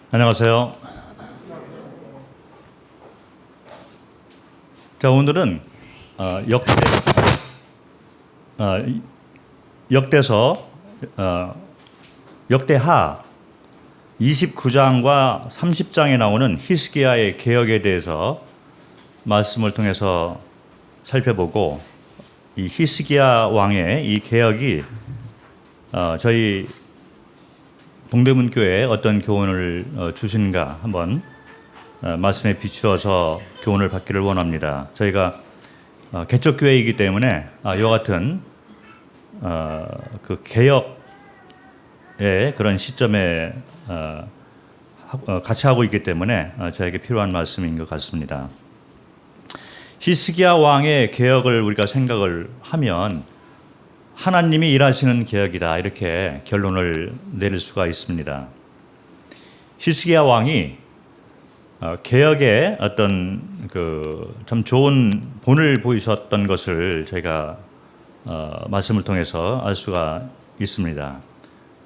안녕하세요. 자, 오늘은 역대서 역대하 29장과 30장에 나오는 히스기야의 개혁에 대해서 말씀을 통해서 살펴보고, 이 히스기야 왕의 이 개혁이 저희 동대문 교회에 어떤 교훈을 주신가 한번 말씀에 비추어서 교훈을 받기를 원합니다. 저희가 개척교회이기 때문에 이와 같은 그 개혁의 그런 시점에 같이 하고 있기 때문에 저에게 필요한 말씀인 것 같습니다. 히스기야 왕의 개혁을 우리가 생각을 하면 하나님이 일하시는 개혁이다, 이렇게 결론을 내릴 수가 있습니다. 히스기야 왕이 개혁에 어떤 참 좋은 본을 보이셨던 것을 저희가 말씀을 통해서 알 수가 있습니다.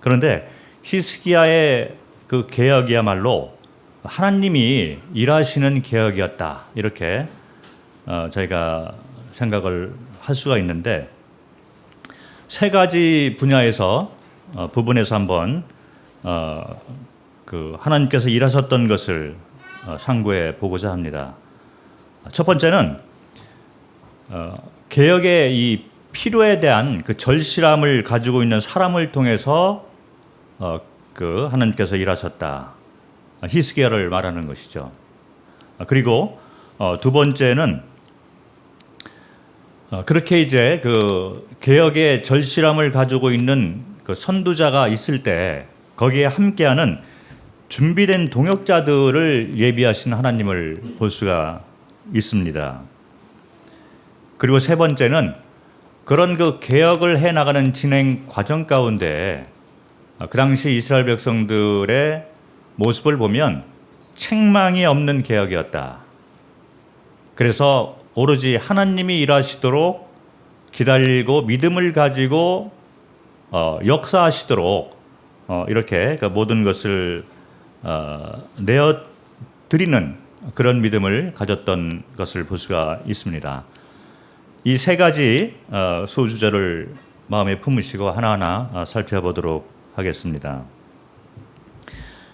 그런데 히스기야의 그 개혁이야말로 하나님이 일하시는 개혁이었다, 이렇게 저희가 생각을 할 수가 있는데, 세 가지 분야에서 부분에서 한번 하나님께서 일하셨던 것을 상고해 보고자 합니다. 첫 번째는 개혁의 이 필요에 대한 그 절실함을 가지고 있는 사람을 통해서 하나님께서 일하셨다, 히스기야를 말하는 것이죠. 그리고 두 번째는 그렇게 이제 그 개혁의 절실함을 가지고 있는 그 선두자가 있을 때 거기에 함께하는 준비된 동역자들을 예비하신 하나님을 볼 수가 있습니다. 그리고 세 번째는 그런 그 개혁을 해 나가는 진행 과정 가운데 그 당시 이스라엘 백성들의 모습을 보면 책망이 없는 개혁이었다. 그래서 오로지 하나님이 일하시도록 기다리고 믿음을 가지고 역사하시도록 이렇게 그 모든 것을 내어 드리는 그런 믿음을 가졌던 것을 볼 수가 있습니다. 이 세 가지 소주제를 마음에 품으시고 하나하나 살펴보도록 하겠습니다.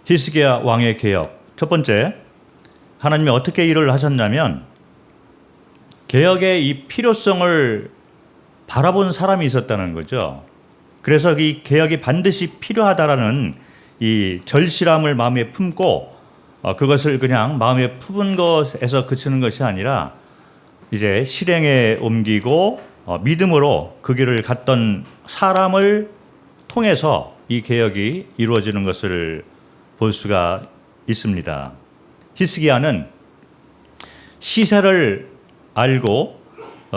히스기야 왕의 개혁. 첫 번째, 하나님이 어떻게 일을 하셨냐면 개혁의 이 필요성을 바라본 사람이 있었다는 거죠. 그래서 이 개혁이 반드시 필요하다라는 이 절실함을 마음에 품고 그것을 그냥 마음에 품은 것에서 그치는 것이 아니라 이제 실행에 옮기고 믿음으로 그 길을 갔던 사람을 통해서 이 개혁이 이루어지는 것을 볼 수가 있습니다. 히스기야는 시세를 알고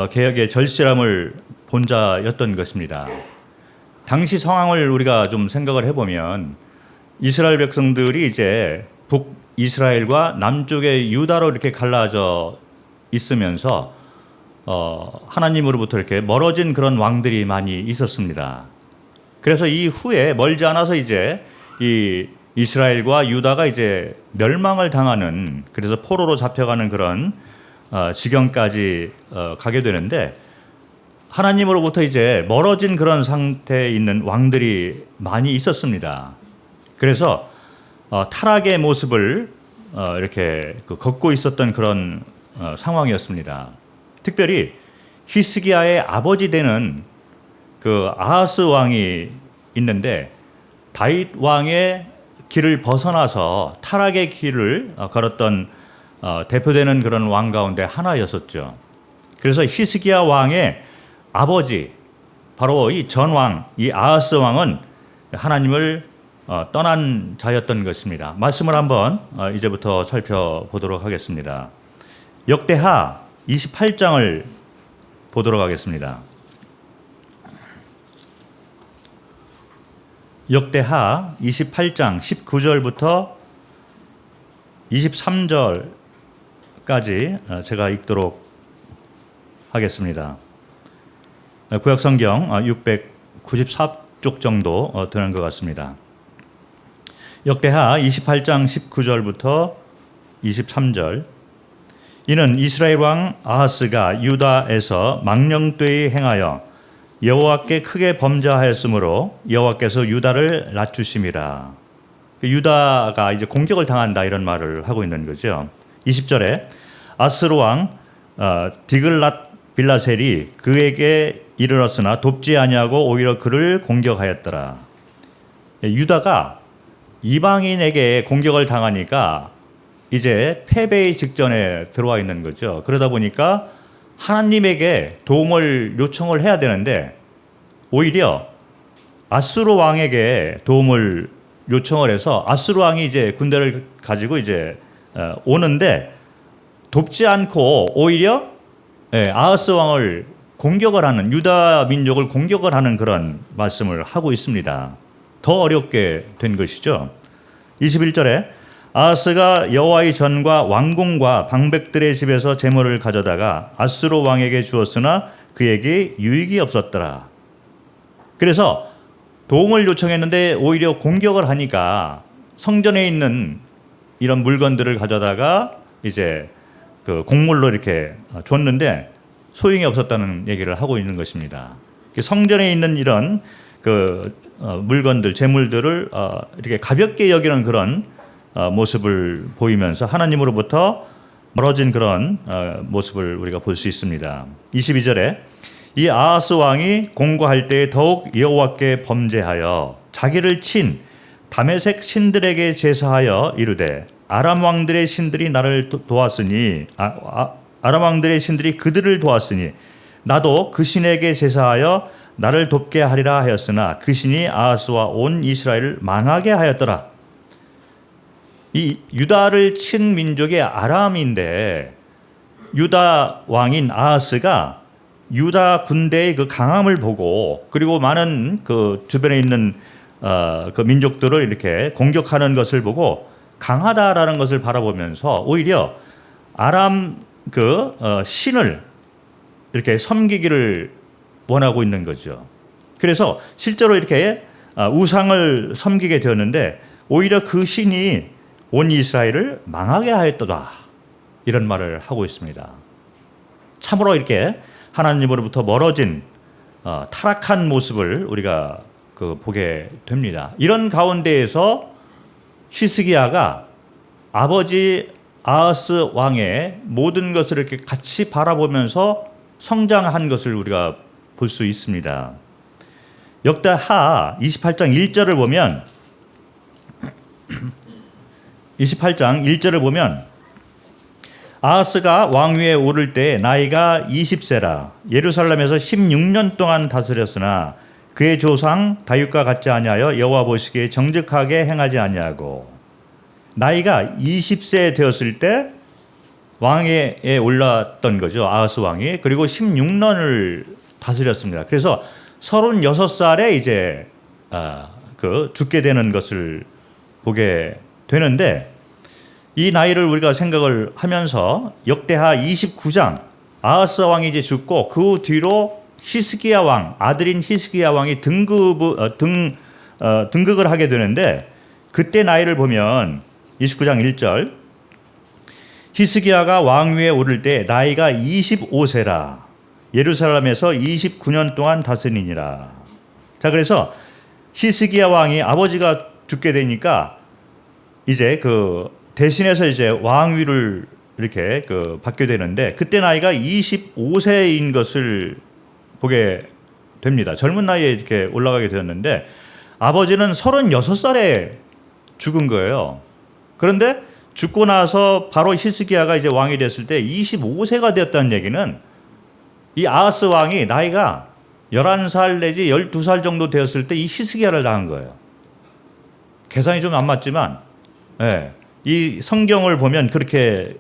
개혁의 절실함을 본 자였던 것입니다. 당시 상황을 우리가 좀 생각을 해보면 이스라엘 백성들이 이제 북이스라엘과 남쪽의 유다로 이렇게 갈라져 있으면서 하나님으로부터 이렇게 멀어진 그런 왕들이 많이 있었습니다. 그래서 이후에 멀지 않아서 이제 이 이스라엘과 유다가 이제 멸망을 당하는, 그래서 포로로 잡혀가는 그런 지경까지 가게 되는데, 하나님으로부터 이제 멀어진 그런 상태에 있는 왕들이 많이 있었습니다. 그래서 타락의 모습을 이렇게 걷고 있었던 그런 상황이었습니다. 특별히 히스기야의 아버지 되는 그 아하스 왕이 있는데, 다윗 왕의 길을 벗어나서 타락의 길을 걸었던 대표되는 그런 왕 가운데 하나였었죠. 그래서 히스기야 왕의 아버지, 바로 이 전왕, 이 아하스 왕은 하나님을 떠난 자였던 것입니다. 말씀을 한번 이제부터 살펴보도록 하겠습니다. 역대하 28장을 보도록 하겠습니다. 역대하 28장 19절부터 23절까지 제가 읽도록 하겠습니다. 구약성경 694쪽 정도 되는 것 같습니다. 역대하 28장 19절부터 23절. 이는 이스라엘 왕 아하스가 유다에서 망령되이 행하여 여호와께 크게 범죄하였으므로 여호와께서 유다를 낮추심이라. 유다가 이제 공격을 당한다 이런 말을 하고 있는 거죠. 20절에 아스로 왕 디글랏 빌라셀이 그에게 이르렀으나 돕지 아니하고 오히려 그를 공격하였더라. 유다가 이방인에게 공격을 당하니까 이제 패배의 직전에 들어와 있는 거죠. 그러다 보니까 하나님에게 도움을 요청을 해야 되는데 오히려 아수르 왕에게 도움을 요청을 해서 아수르 왕이 이제 군대를 가지고 이제 오는데 돕지 않고 오히려 아하스 왕을 공격을 하는, 유다 민족을 공격을 하는 그런 말씀을 하고 있습니다. 더 어렵게 된 것이죠. 21절에 아하스가 여호와의 전과 왕궁과 방백들의 집에서 재물을 가져다가 아수르 왕에게 주었으나 그에게 유익이 없었더라. 그래서 도움을 요청했는데 오히려 공격을 하니까 성전에 있는 이런 물건들을 가져다가 이제 그 곡물로 이렇게 줬는데 소용이 없었다는 얘기를 하고 있는 것입니다. 성전에 있는 이런 그 물건들, 재물들을 이렇게 가볍게 여기는 그런 모습을 보이면서 하나님으로부터 멀어진 그런 모습을 우리가 볼 수 있습니다. 22절에 이 아하스 왕이 공고할 때에 더욱 여호와께 범죄하여 자기를 친 다메섹 신들에게 제사하여 이르되 아람 왕들의 신들이 나를 도왔으니 아람 왕들의 신들이 그들을 도왔으니 나도 그 신에게 제사하여 나를 돕게 하리라 하였으나 그 신이 아하스와 온 이스라엘을 망하게 하였더라. 이 유다를 친 민족이 아람인데 유다 왕인 아하스가 유다 군대의 그 강함을 보고 그리고 많은 그 주변에 있는 그 민족들을 이렇게 공격하는 것을 보고 강하다라는 것을 바라보면서 오히려 아람 신을 이렇게 섬기기를 원하고 있는 거죠. 그래서 실제로 이렇게 우상을 섬기게 되었는데 오히려 그 신이 온 이스라엘을 망하게 하였도다 이런 말을 하고 있습니다. 참으로 이렇게 하나님으로부터 멀어진 타락한 모습을 우리가 보게 됩니다. 이런 가운데에서 히스기야가 아버지 아하스 왕의 모든 것을 이렇게 같이 바라보면서 성장한 것을 우리가 볼 수 있습니다. 역대하 28장 1절을 보면 28장 1절을 보면 아하스가 왕위에 오를 때 나이가 20세라 예루살렘에서 16년 동안 다스렸으나 그의 조상 다윗과 같지 아니하여 여호와 보시기에 정직하게 행하지 아니하고 나이가 20세 되었을 때 왕위에 올랐던 거죠. 아하스 왕이. 그리고 16년을 다스렸습니다. 그래서 36살에 이제 죽게 되는 것을 보게 되는데 이 나이를 우리가 생각을 하면서 역대하 29장 아하스 왕이 이제 죽고 그 뒤로 히스기야 왕, 아들인 히스기야 왕이 등극을 하게 되는데 그때 나이를 보면 29장 1절 히스기야가 왕위에 오를 때 나이가 25세라 예루살렘에서 29년 동안 다스리니라. 자, 그래서 히스기야 왕이 아버지가 죽게 되니까 이제 대신해서 이제 왕위를 이렇게 받게 되는데 그때 나이가 25세인 것을 보게 됩니다. 젊은 나이에 이렇게 올라가게 되었는데 아버지는 36살에 죽은 거예요. 그런데 죽고 나서 바로 히스기야가 이제 왕이 됐을 때 25세가 되었다는 얘기는 이 아하스 왕이 나이가 11살 내지 12살 정도 되었을 때 이 히스기야를 당한 거예요. 계산이 좀 안 맞지만 이 성경을 보면 그렇게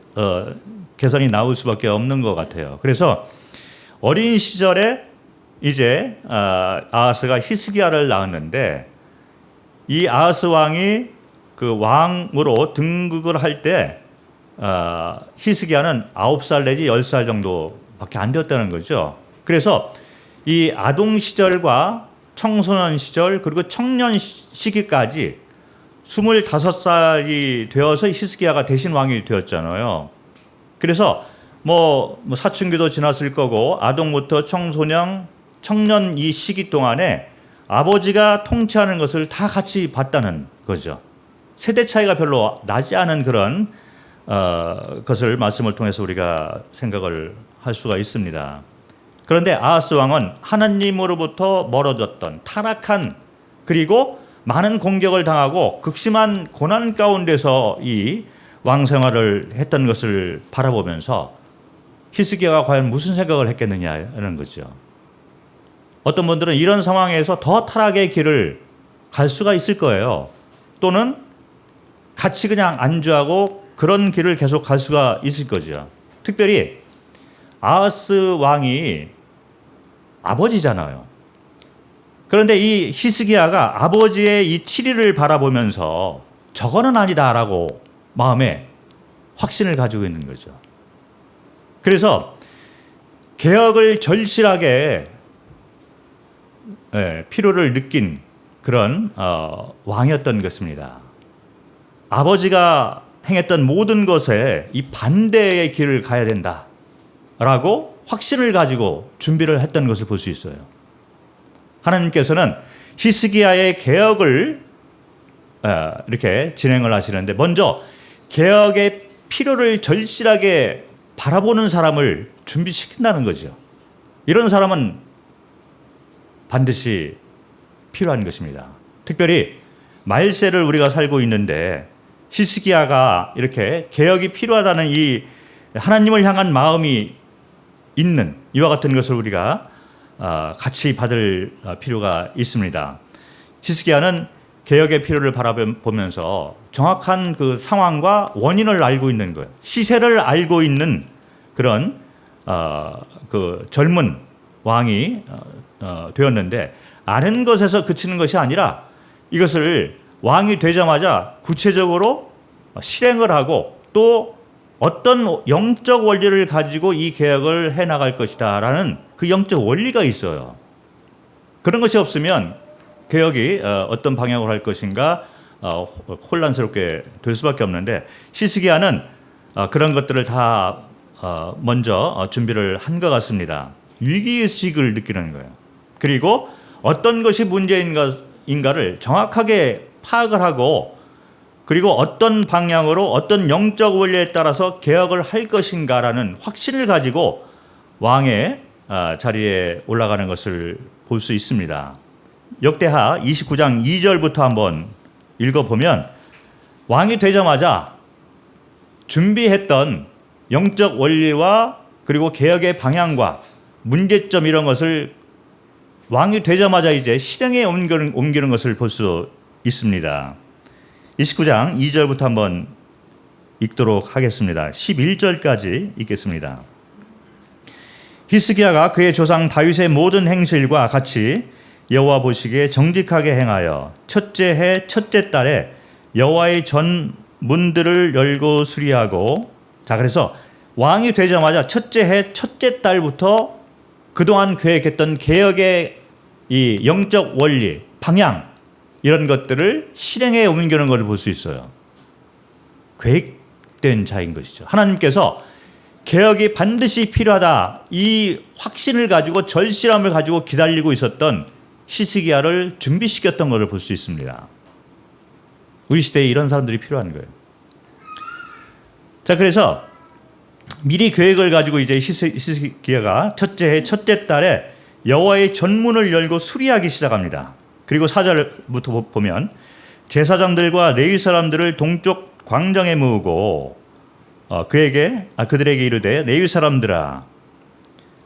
계산이 나올 수밖에 없는 것 같아요. 그래서 어린 시절에 이제 아하스가 히스기야를 낳았는데 이 아하스 왕이 그 왕으로 등극을 할 때 히스기야는 9살 내지 10살 정도밖에 안 되었다는 거죠. 그래서 이 아동 시절과 청소년 시절 그리고 청년 시기까지 25살이 되어서 히스기야가 대신 왕이 되었잖아요. 그래서 뭐 사춘기도 지났을 거고 아동부터 청소년, 청년 이 시기 동안에 아버지가 통치하는 것을 다 같이 봤다는 거죠. 세대 차이가 별로 나지 않은 그런 것을 말씀을 통해서 우리가 생각을 할 수가 있습니다. 그런데 아하스 왕은 하나님으로부터 멀어졌던 타락한, 그리고 많은 공격을 당하고 극심한 고난 가운데서 이 왕생활을 했던 것을 바라보면서 히스기야가 과연 무슨 생각을 했겠느냐는 거죠. 어떤 분들은 이런 상황에서 더 타락의 길을 갈 수가 있을 거예요. 또는 같이 그냥 안주하고 그런 길을 계속 갈 수가 있을 거죠. 특별히 아하스 왕이 아버지잖아요. 그런데 이 히스기야가 아버지의 이 치리를 바라보면서 저거는 아니다라고 마음에 확신을 가지고 있는 거죠. 그래서 개혁을 절실하게 필요를 느낀 그런 왕이었던 것입니다. 아버지가 행했던 모든 것에 이 반대의 길을 가야 된다라고 확신을 가지고 준비를 했던 것을 볼 수 있어요. 하나님께서는 히스기야의 개혁을 이렇게 진행을 하시는데, 먼저 개혁의 필요를 절실하게 바라보는 사람을 준비시킨다는 거죠. 이런 사람은 반드시 필요한 것입니다. 특별히 말세를 우리가 살고 있는데 히스기야가 이렇게 개혁이 필요하다는 이 하나님을 향한 마음이 있는 이와 같은 것을 우리가 같이 받을 필요가 있습니다. 히스기야는 개혁의 필요를 바라보면서 정확한 그 상황과 원인을 알고 있는 거예요. 시세를 알고 있는 그런 그 젊은 왕이 되었는데, 아는 것에서 그치는 것이 아니라 이것을 왕이 되자마자 구체적으로 실행을 하고 또 어떤 영적 원리를 가지고 이 개혁을 해나갈 것이다 라는 그 영적 원리가 있어요. 그런 것이 없으면 개혁이 어떤 방향으로 할 것인가 혼란스럽게 될 수밖에 없는데, 히스기야는 그런 것들을 다 먼저 준비를 한 것 같습니다. 위기의식을 느끼는 거예요. 그리고 어떤 것이 문제인가를 정확하게 파악을 하고, 그리고 어떤 방향으로 어떤 영적 원리에 따라서 개혁을 할 것인가라는 확신을 가지고 왕의 자리에 올라가는 것을 볼 수 있습니다. 역대하 29장 2절부터 한번 읽어보면, 왕이 되자마자 준비했던 영적 원리와 그리고 개혁의 방향과 문제점 이런 것을 왕이 되자마자 이제 실행에 옮기는 것을 볼 수 있습니다. 29장 2절부터 한번 읽도록 하겠습니다. 11절까지 읽겠습니다. 히스기야가 그의 조상 다윗의 모든 행실과 같이 여호와 보시기에 정직하게 행하여 첫째 해 첫째 달에 여호와의 전 문들을 열고 수리하고, 자, 그래서 왕이 되자마자 첫째 해 첫째 달부터 그동안 계획했던 개혁의 이 영적 원리, 방향 이런 것들을 실행에 옮기는 것을 볼 수 있어요. 계획된 자인 것이죠. 하나님께서 개혁이 반드시 필요하다 이 확신을 가지고 절실함을 가지고 기다리고 있었던 히스기야를 준비시켰던 것을 볼 수 있습니다. 우리 시대에 이런 사람들이 필요한 거예요. 자, 그래서 미리 계획을 가지고 이제 히스기야가 첫째 해 첫째 달에 여호와의 전문을 열고 수리하기 시작합니다. 그리고 4절부터 보면, 제사장들과 레위 사람들을 동쪽 광장에 모으고 그들에게 이르되, 레위 사람들아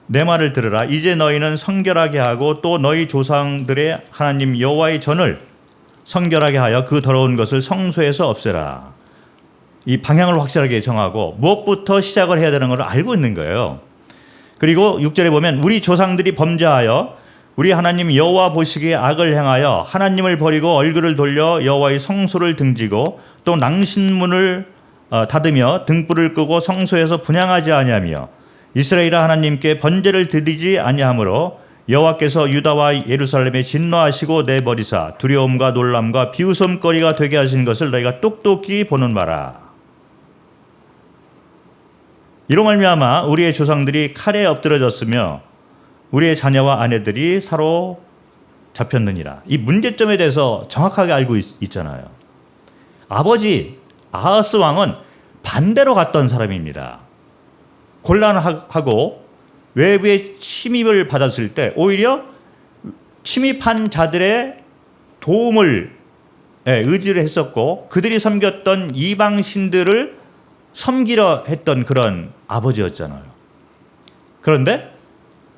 내 말을 들으라. 이제 너희는 성결하게 하고 또 너희 조상들의 하나님 여호와의 전을 성결하게 하여 그 더러운 것을 성소에서 없애라. 이 방향을 확실하게 정하고 무엇부터 시작을 해야 되는 걸 알고 있는 거예요. 그리고 6절에 보면, 우리 조상들이 범죄하여 우리 하나님 여호와 보시기에 악을 행하여 하나님을 버리고 얼굴을 돌려 여호와의 성소를 등지고 또 낭신문을 닫으며 등불을 끄고 성소에서 분향하지 아니하며 이스라엘 하나님께 번제를 드리지 아니하므로 여호와께서 유다와 예루살렘에 진노하시고 내버리사 두려움과 놀람과 비웃음거리가 되게 하신 것을 너희가 똑똑히 보는 바라. 이로 말미암아 우리의 조상들이 칼에 엎드러졌으며 우리의 자녀와 아내들이 사로잡혔느니라. 이 문제점에 대해서 정확하게 알고 있잖아요. 아버지 아하스 왕은 반대로 갔던 사람입니다. 곤란하고 외부의 침입을 받았을 때 오히려 침입한 자들의 도움을 의지를 했었고 그들이 섬겼던 이방 신들을 섬기려 했던 그런 아버지였잖아요. 그런데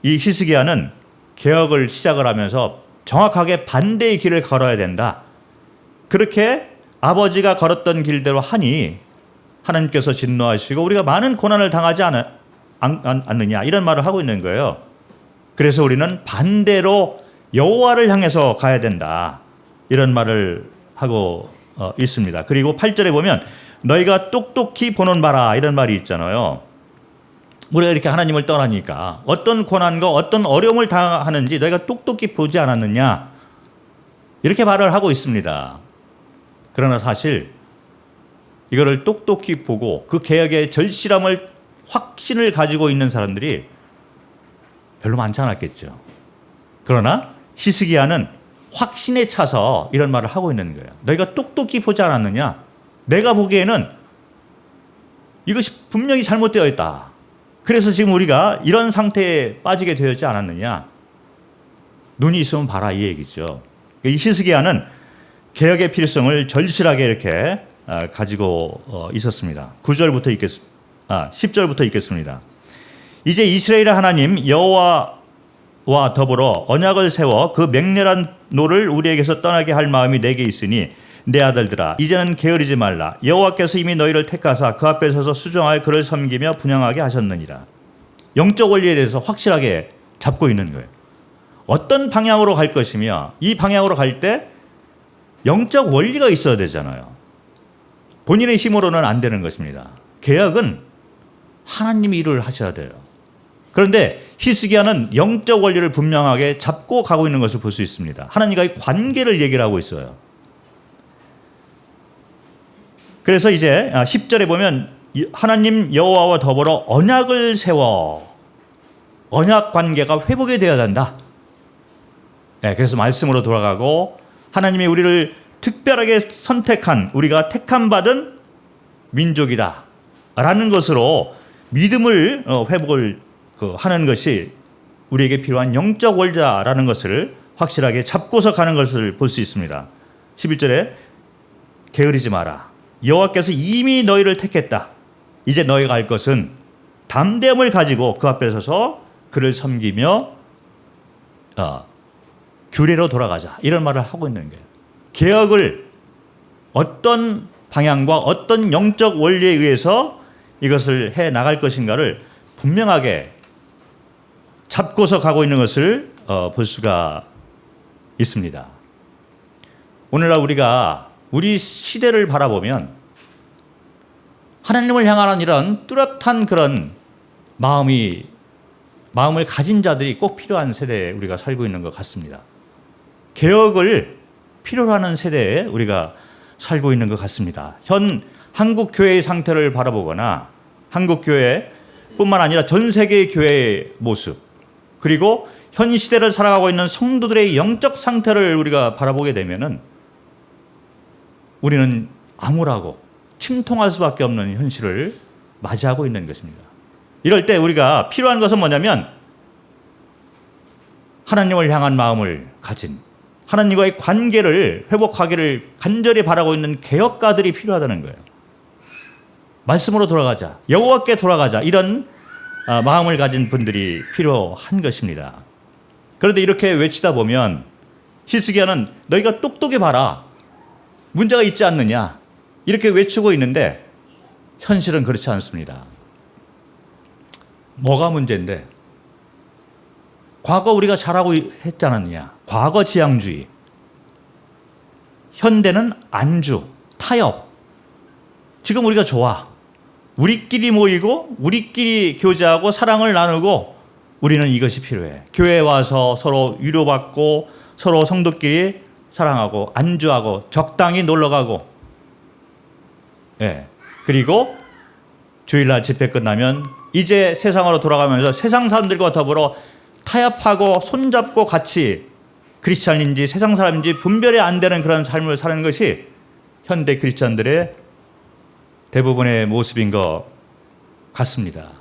이 히스기야는 개혁을 시작을 하면서 정확하게 반대의 길을 걸어야 된다. 그렇게 아버지가 걸었던 길대로 하니 하나님께서 진노하시고 우리가 많은 고난을 당하지 않느냐 이런 말을 하고 있는 거예요. 그래서 우리는 반대로 여호와를 향해서 가야 된다. 이런 말을 하고 있습니다. 그리고 8절에 보면 너희가 똑똑히 보는 바라 이런 말이 있잖아요. 우리가 이렇게 하나님을 떠나니까 어떤 고난과 어떤 어려움을 당하는지 너희가 똑똑히 보지 않았느냐 이렇게 말을 하고 있습니다. 그러나 사실 이거를 똑똑히 보고 그 개혁의 절실함을 확신을 가지고 있는 사람들이 별로 많지 않았겠죠. 그러나 히스기야는 확신에 차서 이런 말을 하고 있는 거예요. 너희가 똑똑히 보지 않았느냐? 내가 보기에는 이것이 분명히 잘못되어 있다. 그래서 지금 우리가 이런 상태에 빠지게 되었지 않았느냐? 눈이 있으면 봐라 이 얘기죠. 이 히스기야는 개혁의 필요성을 절실하게 이렇게 가지고 있었습니다. 9절부터 10절부터 읽겠습니다. 이제 이스라엘의 하나님 여호와와 더불어 언약을 세워 그 맹렬한 노를 우리에게서 떠나게 할 마음이 내게 있으니 내 아들들아 이제는 게으르지 말라. 여호와께서 이미 너희를 택하사 그 앞에 서서 수종하여 그를 섬기며 분향하게 하셨느니라. 영적 원리에 대해서 확실하게 잡고 있는 거예요. 어떤 방향으로 갈 것이며 이 방향으로 갈 때 영적 원리가 있어야 되잖아요. 본인의 힘으로는 안 되는 것입니다. 개혁은 하나님이 일을 하셔야 돼요. 그런데 히스기야는 영적 원리를 분명하게 잡고 가고 있는 것을 볼 수 있습니다. 하나님과의 관계를 얘기를 하고 있어요. 그래서 이제 10절에 보면 하나님 여호와와 더불어 언약을 세워 언약 관계가 회복이 되어야 한다. 그래서 말씀으로 돌아가고 하나님이 우리를 특별하게 선택한 우리가 택함 받은 민족이다 라는 것으로 믿음을 회복을 하는 것이 우리에게 필요한 영적 원리다라는 것을 확실하게 잡고서 가는 것을 볼 수 있습니다. 11절에 게으르지 마라. 여호와께서 이미 너희를 택했다. 이제 너희가 할 것은 담대함을 가지고 그 앞에 서서 그를 섬기며 규례로 돌아가자. 이런 말을 하고 있는 거예요. 개혁을 어떤 방향과 어떤 영적 원리에 의해서 이것을 해 나갈 것인가를 분명하게 잡고서 가고 있는 것을 볼 수가 있습니다. 오늘날 우리가 우리 시대를 바라보면 하나님을 향하는 이런 뚜렷한 그런 마음을 가진 자들이 꼭 필요한 세대에 우리가 살고 있는 것 같습니다. 개혁을 필요로 하는 세대에 우리가 살고 있는 것 같습니다. 현 한국 교회의 상태를 바라보거나 한국 교회뿐만 아니라 전 세계의 교회의 모습 그리고 현 시대를 살아가고 있는 성도들의 영적 상태를 우리가 바라보게 되면은 우리는 암울하고 침통할 수밖에 없는 현실을 맞이하고 있는 것입니다. 이럴 때 우리가 필요한 것은 뭐냐면 하나님을 향한 마음을 가진 하나님과의 관계를 회복하기를 간절히 바라고 있는 개혁가들이 필요하다는 거예요. 말씀으로 돌아가자. 여호와께 돌아가자. 이런 마음을 가진 분들이 필요한 것입니다. 그런데 이렇게 외치다 보면 히스기야는 너희가 똑똑히 봐라. 문제가 있지 않느냐. 이렇게 외치고 있는데 현실은 그렇지 않습니다. 뭐가 문제인데? 과거 우리가 잘하고 했지 않았느냐. 과거 지향주의. 현대는 안주, 타협. 지금 우리가 좋아. 우리끼리 모이고 우리끼리 교제하고 사랑을 나누고 우리는 이것이 필요해. 교회에 와서 서로 위로받고 서로 성도끼리 사랑하고 안주하고 적당히 놀러가고, 예. 그리고 주일날 집회 끝나면 이제 세상으로 돌아가면서 세상 사람들과 더불어 타협하고 손잡고 같이 크리스찬인지 세상 사람인지 분별이 안 되는 그런 삶을 사는 것이 현대 크리스찬들의 대부분의 모습인 것 같습니다.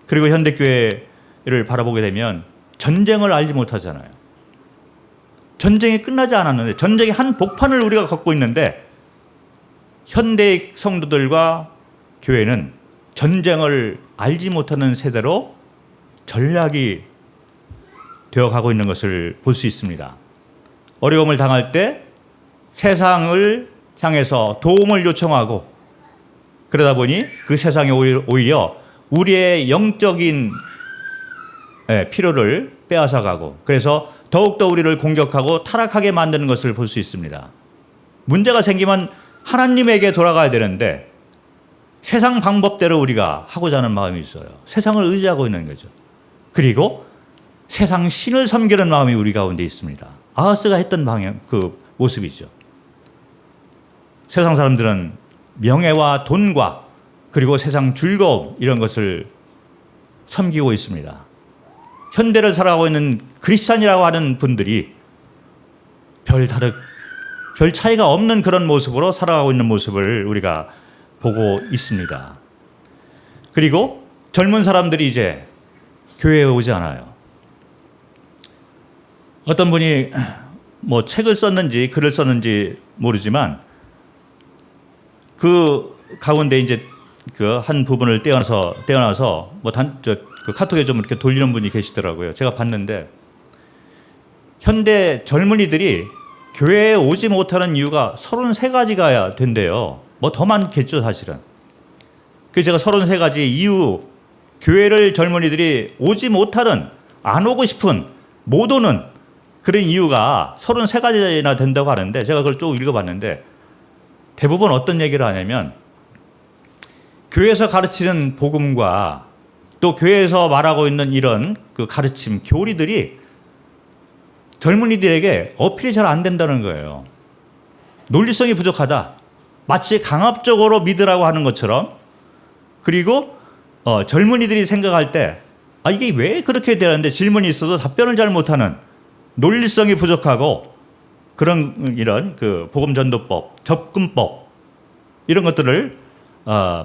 그리고 현대교회를 바라보게 되면 전쟁을 알지 못하잖아요. 전쟁이 끝나지 않았는데, 전쟁의 한 복판을 우리가 걷고 있는데, 현대의 성도들과 교회는 전쟁을 알지 못하는 세대로 전략이 되어가고 있는 것을 볼 수 있습니다. 어려움을 당할 때 세상을 향해서 도움을 요청하고, 그러다 보니 그 세상이 오히려 우리의 영적인 필요를 빼앗아가고, 그래서 더욱더 우리를 공격하고 타락하게 만드는 것을 볼 수 있습니다. 문제가 생기면 하나님에게 돌아가야 되는데 세상 방법대로 우리가 하고자 하는 마음이 있어요. 세상을 의지하고 있는 거죠. 그리고 세상 신을 섬기는 마음이 우리 가운데 있습니다. 아하스가 했던 방향, 그 모습이죠. 세상 사람들은 명예와 돈과 그리고 세상 즐거움, 이런 것을 섬기고 있습니다. 현대를 살아가고 있는 크리스찬이라고 하는 분들이 별 차이가 없는 그런 모습으로 살아가고 있는 모습을 우리가 보고 있습니다. 그리고 젊은 사람들이 이제 교회에 오지 않아요. 어떤 분이 뭐 책을 썼는지 글을 썼는지 모르지만 그 가운데 이제 그 한 부분을 떼어놔서 뭐 그 카톡에 좀 이렇게 돌리는 분이 계시더라고요. 제가 봤는데 현대 젊은이들이 교회에 오지 못하는 이유가 33가지가 된대요. 뭐 더 많겠죠, 사실은. 그래서 제가 33가지 이유, 교회를 젊은이들이 오지 못하는, 안 오고 싶은, 못 오는 그런 이유가 33가지나 된다고 하는데, 제가 그걸 쭉 읽어봤는데 대부분 어떤 얘기를 하냐면, 교회에서 가르치는 복음과 또 교회에서 말하고 있는 이런 그 가르침, 교리들이 젊은이들에게 어필이 잘 안 된다는 거예요. 논리성이 부족하다. 마치 강압적으로 믿으라고 하는 것처럼. 그리고 젊은이들이 생각할 때 이게 왜 그렇게 되는데 질문이 있어도 답변을 잘 못하는, 논리성이 부족하고 그런 이런 그 복음 전도법, 접근법, 이런 것들을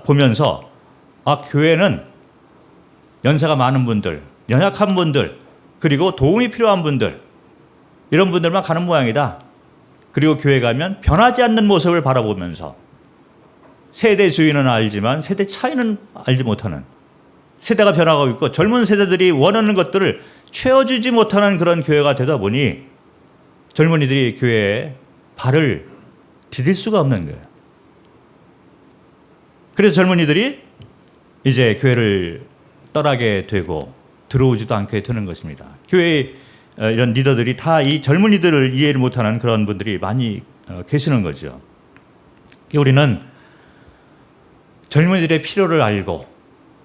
보면서 교회는 연세가 많은 분들, 연약한 분들, 그리고 도움이 필요한 분들, 이런 분들만 가는 모양이다. 그리고 교회 가면 변하지 않는 모습을 바라보면서 세대주의는 알지만 세대 차이는 알지 못하는, 세대가 변화하고 있고 젊은 세대들이 원하는 것들을 채워주지 못하는 그런 교회가 되다 보니 젊은이들이 교회에 발을 디딜 수가 없는 거예요. 그래서 젊은이들이 이제 교회를 떠나게 되고 들어오지도 않게 되는 것입니다. 교회의 이런 리더들이 다 이 젊은이들을 이해를 못하는 그런 분들이 많이 계시는 거죠. 우리는 젊은이들의 필요를 알고,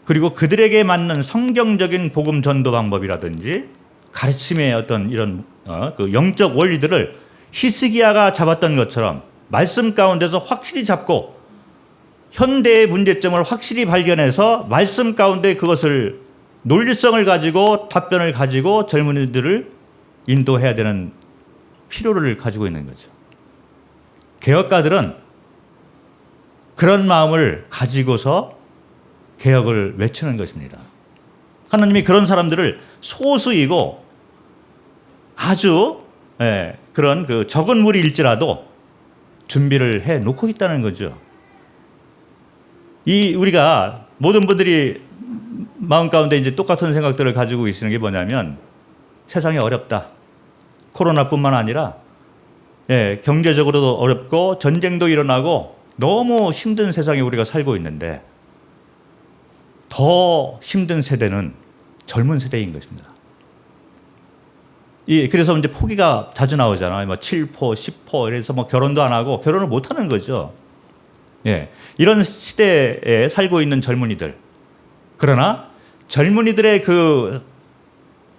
그리고 그들에게 맞는 성경적인 복음 전도 방법이라든지 가르침의 어떤 이런 그 영적 원리들을 히스기야가 잡았던 것처럼 말씀 가운데서 확실히 잡고, 현대의 문제점을 확실히 발견해서 말씀 가운데 그것을 논리성을 가지고 답변을 가지고 젊은이들을 인도해야 되는 필요를 가지고 있는 거죠. 개혁가들은 그런 마음을 가지고서 개혁을 외치는 것입니다. 하나님이 그런 사람들을 소수이고 아주 그런 그 적은 무리일지라도 준비를 해 놓고 있다는 거죠. 우리가 모든 분들이 마음 가운데 이제 똑같은 생각들을 가지고 계시는 게 뭐냐면, 세상이 어렵다. 코로나뿐만 아니라 경제적으로도 어렵고 전쟁도 일어나고 너무 힘든 세상에 우리가 살고 있는데, 더 힘든 세대는 젊은 세대인 것입니다. 그래서 이제 포기가 자주 나오잖아요. 뭐 7포, 10포, 이래서 뭐 결혼도 안 하고 결혼을 못 하는 거죠. 이런 시대에 살고 있는 젊은이들. 그러나 젊은이들의 그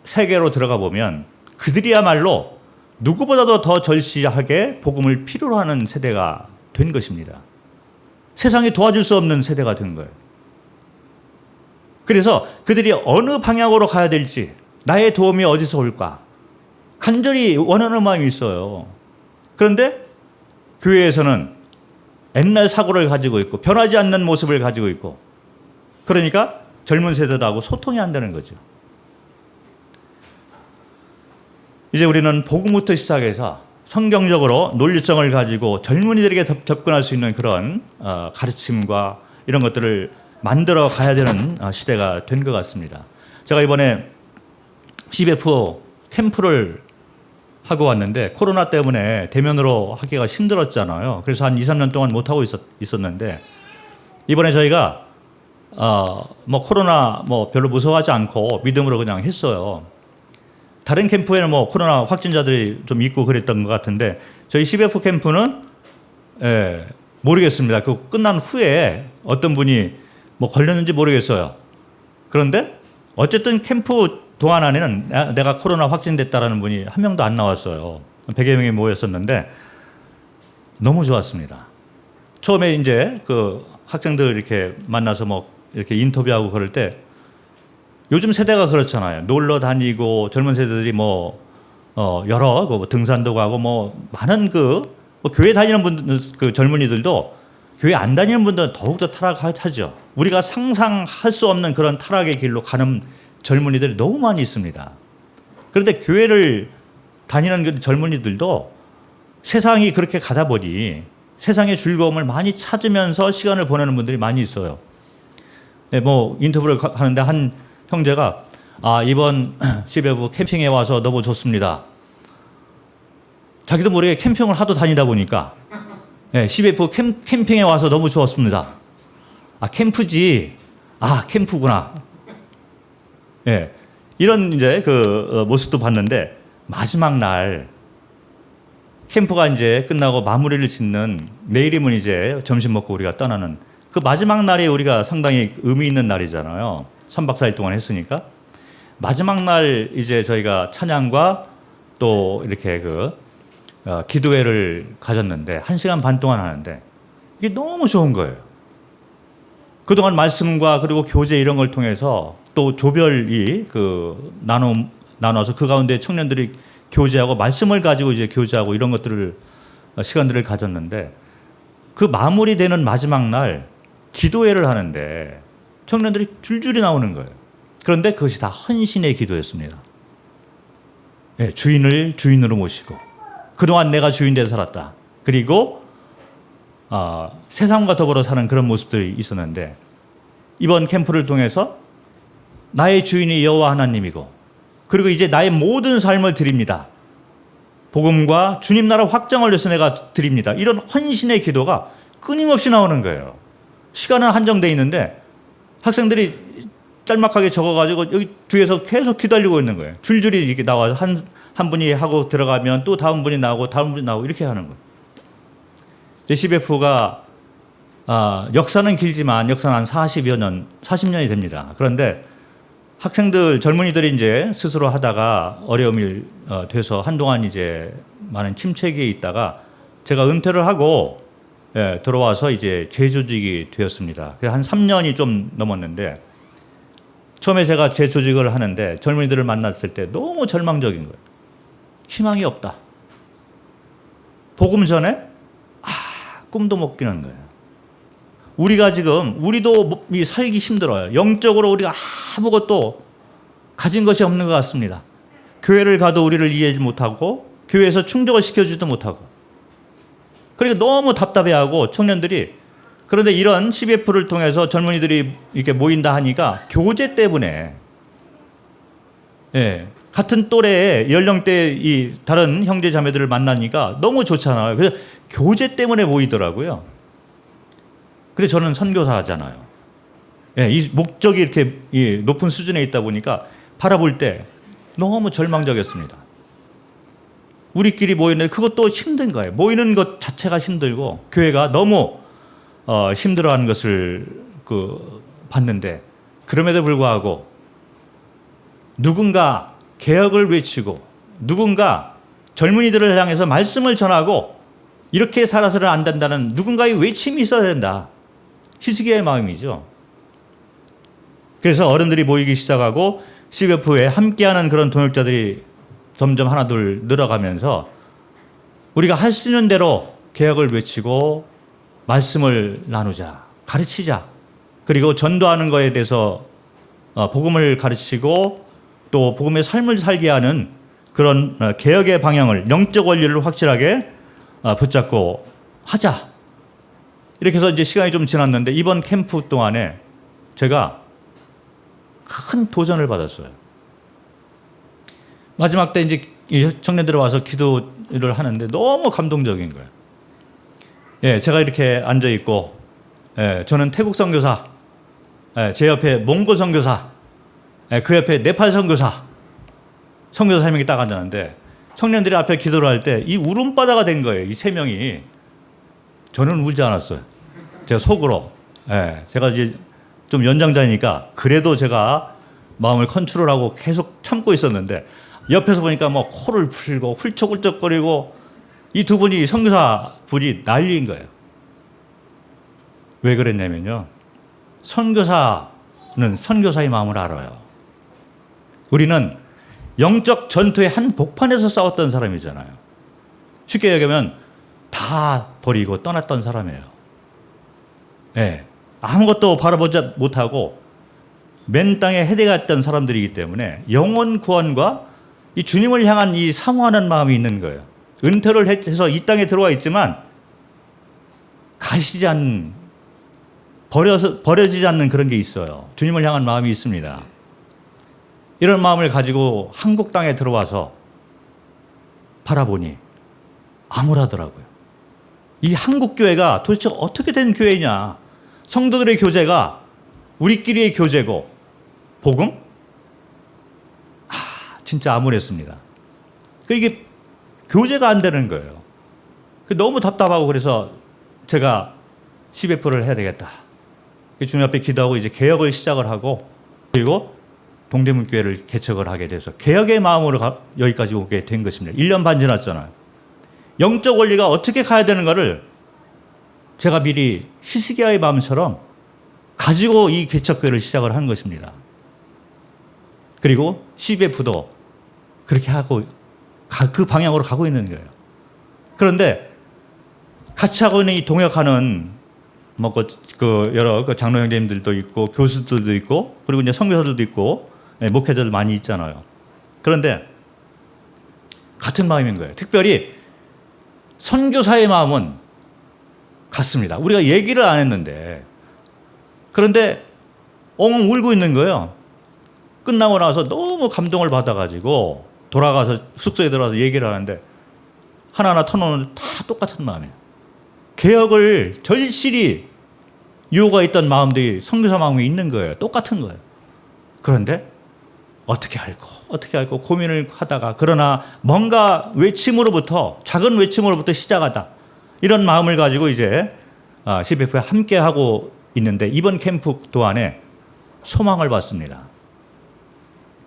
세계로 들어가 보면 그들이야말로 누구보다도 더 절실하게 복음을 필요로 하는 세대가 된 것입니다. 세상이 도와줄 수 없는 세대가 된 거예요. 그래서 그들이 어느 방향으로 가야 될지, 나의 도움이 어디서 올까 간절히 원하는 마음이 있어요. 그런데 교회에서는 옛날 사고를 가지고 있고 변하지 않는 모습을 가지고 있고, 그러니까 젊은 세대들하고 소통이 안 되는 거죠. 이제 우리는 복음부터 시작해서 성경적으로 논리성을 가지고 젊은이들에게 접근할 수 있는 그런 가르침과 이런 것들을 만들어 가야 되는 시대가 된 것 같습니다. 제가 이번에 CBF 캠프를 하고 왔는데 코로나 때문에 대면으로 하기가 힘들었잖아요. 그래서 한 2, 3년 동안 못하고 있었는데 이번에 저희가 뭐 코로나 뭐 별로 무서워하지 않고 믿음으로 그냥 했어요. 다른 캠프에는 뭐 코로나 확진자들이 좀 있고 그랬던 것 같은데 저희 CBF 캠프는 모르겠습니다. 그 끝난 후에 어떤 분이 뭐 걸렸는지 모르겠어요. 그런데 어쨌든 캠프 동안 안에는 내가 코로나 확진됐다라는 분이 한 명도 안 나왔어요. 100여 명이 모였었는데 너무 좋았습니다. 처음에 이제 그 학생들 이렇게 만나서 뭐 이렇게 인터뷰하고 그럴 때 요즘 세대가 그렇잖아요. 놀러 다니고 젊은 세대들이 뭐 여러 뭐 등산도 가고 뭐 많은 뭐 교회 다니는 분들 그 젊은이들도 교회 안 다니는 분들은 더욱더 타락하죠. 우리가 상상할 수 없는 그런 타락의 길로 가는 젊은이들이 너무 많이 있습니다. 그런데 교회를 다니는 그 젊은이들도 세상이 그렇게 가다 보니 세상의 즐거움을 많이 찾으면서 시간을 보내는 분들이 많이 있어요. 뭐 인터뷰를 하는데 한 형제가 이번 CBF 캠핑에 와서 너무 좋습니다. 자기도 모르게 캠핑을 하도 다니다 보니까 CBF 캠핑에 와서 너무 좋았습니다. 캠프지. 캠프구나. 이런 이제 그 모습도 봤는데 마지막 날 캠프가 이제 끝나고 마무리를 짓는 내일이면 이제 점심 먹고 우리가 떠나는 그 마지막 날이 우리가 상당히 의미 있는 날이잖아요. 3박 4일 동안 했으니까 마지막 날 이제 저희가 찬양과 또 이렇게 기도회를 가졌는데 1시간 반 동안 하는데 이게 너무 좋은 거예요. 그동안 말씀과 그리고 교제 이런 걸 통해서 또 조별이 나눠서 그 가운데 청년들이 교제하고 말씀을 가지고 이제 교제하고 이런 것들을 시간들을 가졌는데 그 마무리되는 마지막 날 기도회를 하는데 청년들이 줄줄이 나오는 거예요. 그런데 그것이 다 헌신의 기도였습니다. 주인을 주인으로 모시고 그동안 내가 주인 돼서 살았다. 그리고 세상과 더불어 사는 그런 모습들이 있었는데 이번 캠프를 통해서 나의 주인이 여호와 하나님이고 그리고 이제 나의 모든 삶을 드립니다. 복음과 주님 나라 확장을 위해서 내가 드립니다. 이런 헌신의 기도가 끊임없이 나오는 거예요. 시간은 한정되어 있는데 학생들이 짤막하게 적어가지고 여기 뒤에서 계속 기다리고 있는 거예요. 줄줄이 이렇게 나와서 한 분이 하고 들어가면 또 다음 분이 나오고 다음 분이 나오고 이렇게 하는 거예요. CBF가 역사는 길지만 역사는 한 40년이 됩니다. 그런데 학생들, 젊은이들이 이제 스스로 하다가 어려움이 돼서 한동안 이제 많은 침체기에 있다가 제가 은퇴를 하고 들어와서 이제 재조직이 되었습니다. 한 3년이 좀 넘었는데 처음에 제가 재조직을 하는데 젊은이들을 만났을 때 너무 절망적인 거예요. 희망이 없다. 복음 전에 꿈도 못 꾸는 거예요. 우리도 살기 힘들어요. 영적으로 우리가 아무것도 가진 것이 없는 것 같습니다. 교회를 가도 우리를 이해하지 못하고 교회에서 충족을 시켜주지도 못하고 그러니까 너무 답답해하고 청년들이 그런데 이런 CBF를 통해서 젊은이들이 이렇게 모인다 하니까 교제 때문에 같은 또래의 연령대의 이 다른 형제 자매들을 만나니까 너무 좋잖아요. 그래서 교제 때문에 모이더라고요. 그래서 저는 선교사잖아요. 이 목적이 이렇게 높은 수준에 있다 보니까 바라볼 때 너무 절망적이었습니다. 우리끼리 모이는데 그것도 힘든 거예요. 모이는 것 자체가 힘들고 교회가 너무 힘들어하는 것을 봤는데 그럼에도 불구하고 누군가 개혁을 외치고 누군가 젊은이들을 향해서 말씀을 전하고 이렇게 살아서는 안 된다는 누군가의 외침이 있어야 된다. 히스기야의 마음이죠. 그래서 어른들이 모이기 시작하고 CBF에 함께하는 그런 동역자들이 점점 하나둘 늘어가면서 우리가 할 수 있는 대로 개혁을 외치고 말씀을 나누자, 가르치자. 그리고 전도하는 것에 대해서 복음을 가르치고 또 복음의 삶을 살게 하는 그런 개혁의 방향을, 영적 원리를 확실하게 붙잡고 하자. 이렇게 해서 이제 시간이 좀 지났는데 이번 캠프 동안에 제가 큰 도전을 받았어요. 마지막 때 이제 청년들이 와서 기도를 하는데 너무 감동적인 거예요. 예, 제가 이렇게 앉아 있고, 예, 저는 태국 선교사, 예, 제 옆에 몽골 선교사, 예, 그 옆에 네팔 선교사 3명이 딱 앉았는데 청년들이 앞에 기도를 할 때 이 울음바다가 된 거예요. 이 3명이. 저는 울지 않았어요. 제가 속으로. 예, 제가 이제 좀 연장자니까 그래도 제가 마음을 컨트롤하고 계속 참고 있었는데 옆에서 보니까 뭐 코를 풀고 훌쩍훌쩍거리고 이 두 분이 선교사 분이 난리인 거예요. 왜 그랬냐면요. 선교사는 선교사의 마음을 알아요. 우리는 영적 전투의 한 복판에서 싸웠던 사람이잖아요. 쉽게 얘기하면 다 버리고 떠났던 사람이에요. 네. 아무것도 바라보지 못하고 맨 땅에 헤대갔던 사람들이기 때문에 영혼 구원과 이 주님을 향한 이 사모하는 마음이 있는 거예요. 은퇴를 해서 이 땅에 들어와 있지만 가시지 않는, 버려지지 않는 그런 게 있어요. 주님을 향한 마음이 있습니다. 이런 마음을 가지고 한국 땅에 들어와서 바라보니 암울하더라고요. 이 한국 교회가 도대체 어떻게 된 교회냐? 성도들의 교제가 우리끼리의 교제고 복음? 진짜 암울했습니다. 이게 교제가 안 되는 거예요. 너무 답답하고 그래서 제가 CBF를 해야 되겠다. 주님 앞에 기도하고 이제 개혁을 시작을 하고 그리고 동대문 교회를 개척을 하게 돼서 개혁의 마음으로 여기까지 오게 된 것입니다. 1년 반 지났잖아요. 영적 원리가 어떻게 가야 되는가를 제가 미리 히스기야의 마음처럼 가지고 이 개척교회를 시작을 한 것입니다. 그리고 CBF도 그렇게 하고 그 방향으로 가고 있는 거예요. 그런데 같이 하고 있는 이 동역하는 뭐 여러 장로 형제님들도 있고 교수들도 있고 그리고 이제 선교사들도 있고 목회자들 많이 있잖아요. 그런데 같은 마음인 거예요. 특별히 선교사의 마음은 같습니다. 우리가 얘기를 안 했는데 그런데 엉엉 울고 있는 거예요. 끝나고 나서 너무 감동을 받아가지고 돌아가서 숙소에 들어가서 얘기를 하는데 하나하나 터놓으면 다 똑같은 마음이에요. 개혁을 절실히 유혹가 있던 마음들이 선교사 마음이 있는 거예요. 똑같은 거예요. 그런데 어떻게 할고 고민을 하다가 그러나 뭔가 외침으로부터 작은 외침으로부터 시작하다 이런 마음을 가지고 이제 CBF에 함께하고 있는데 이번 캠프 동안에 소망을 받습니다.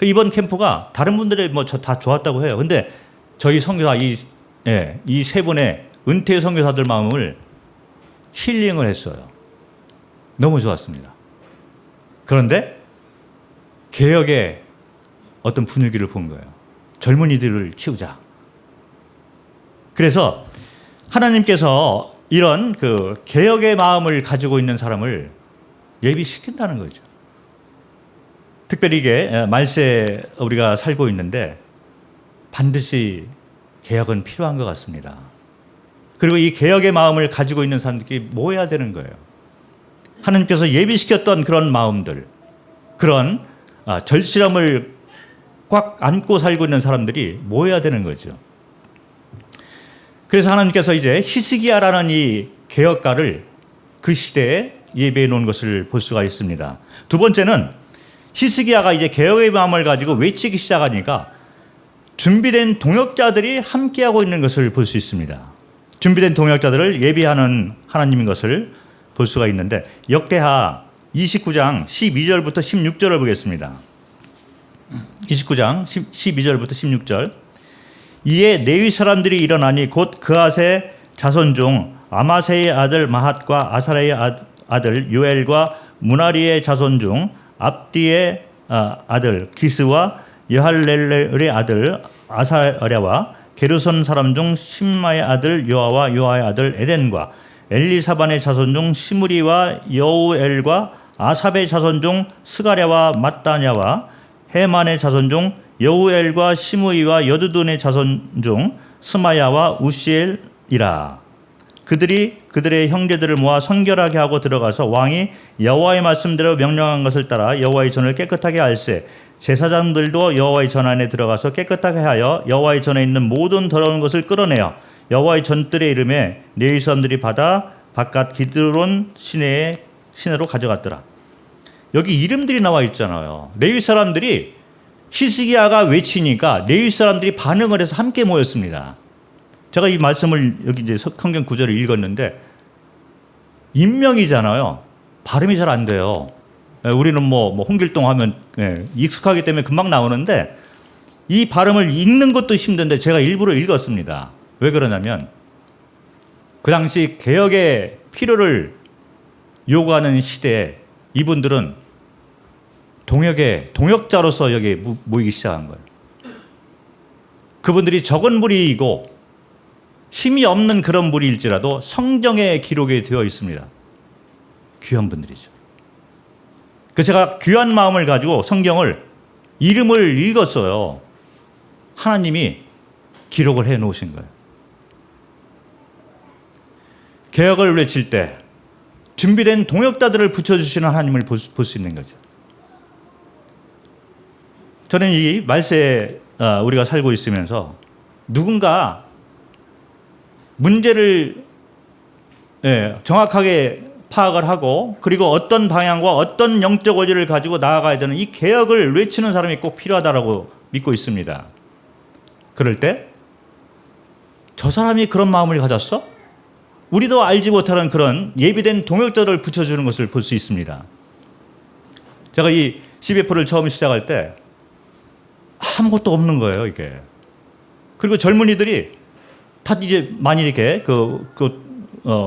이번 캠프가 다른 분들이 뭐 다 좋았다고 해요. 근데 저희 선교사 이 세 분의 은퇴 선교사들 마음을 힐링을 했어요. 너무 좋았습니다. 그런데 개혁의 어떤 분위기를 본 거예요. 젊은이들을 키우자. 그래서 하나님께서 이런 그 개혁의 마음을 가지고 있는 사람을 예비시킨다는 거죠. 특별히 이게 말세에 우리가 살고 있는데 반드시 개혁은 필요한 것 같습니다. 그리고 이 개혁의 마음을 가지고 있는 사람들이 모여야 되는 거예요. 하나님께서 예비시켰던 그런 마음들, 그런 절실함을 꽉 안고 살고 있는 사람들이 모여야 되는 거죠. 그래서 하나님께서 이제 히스기야라는 이 개혁가를 그 시대에 예배해 놓은 것을 볼 수가 있습니다. 두 번째는 히스기야가 이제 개혁의 마음을 가지고 외치기 시작하니까 준비된 동역자들이 함께하고 있는 것을 볼 수 있습니다. 준비된 동역자들을 예비하는 하나님인 것을 볼 수가 있는데 역대하 29장 12절부터 16절을 보겠습니다. 29장 12절부터 16절. 이에 레위 사람들이 일어나니 곧 그앗의 자손 중 아마세의 아들 마핫과 아사레의 아들 요엘과 무나리의 자손 중 압디의 아들 기스와 여할렐의 아들 아사랴와 게르손 사람 중 심마의 아들 요아와 요아의 아들 에덴과 엘리사반의 자손 중 시므리와 여우엘과 아삽의 자손 중 스가랴와 mat다냐와 헤만의 자손 중 여우엘과 시므이와 여두둔의 자손 중 스마야와 우시엘이라. 그들이 그들의 형제들을 모아 성결하게 하고 들어가서 왕이 여호와의 말씀대로 명령한 것을 따라 여호와의 전을 깨끗하게 할세. 제사장들도 여호와의 전 안에 들어가서 깨끗하게 하여 여호와의 전에 있는 모든 더러운 것을 끌어내어 여호와의 전뜰의 이름에 레위 사람들이 받아 바깥 기드론 시내로 가져갔더라. 여기 이름들이 나와 있잖아요. 레위 사람들이 히스기야가 외치니까 레위 사람들이 반응을 해서 함께 모였습니다. 제가 이 말씀을 여기 이제 성경 구절을 읽었는데 인명이잖아요. 발음이 잘 안 돼요. 우리는 뭐 홍길동 하면 익숙하기 때문에 금방 나오는데 이 발음을 읽는 것도 힘든데 제가 일부러 읽었습니다. 왜 그러냐면 그 당시 개혁의 필요를 요구하는 시대에 이분들은 동역자로서 여기 모이기 시작한 거예요. 그분들이 적은 무리이고 힘이 없는 그런 무리일지라도 성경에 기록이 되어 있습니다. 귀한 분들이죠. 그래서 제가 귀한 마음을 가지고 성경을 이름을 읽었어요. 하나님이 기록을 해 놓으신 거예요. 개혁을 외칠 때 준비된 동역자들을 붙여주시는 하나님을 볼 수 있는 거죠. 저는 이 말세에 우리가 살고 있으면서 누군가 문제를 정확하게 파악을 하고 그리고 어떤 방향과 어떤 영적 원리를 가지고 나아가야 되는 이 개혁을 외치는 사람이 꼭 필요하다고 믿고 있습니다. 그럴 때 저 사람이 그런 마음을 가졌어? 우리도 알지 못하는 그런 예비된 동역자를 붙여주는 것을 볼 수 있습니다. 제가 이 CBF를 처음 시작할 때 아무것도 없는 거예요, 이게. 그리고 젊은이들이 다 이제 많이 이렇게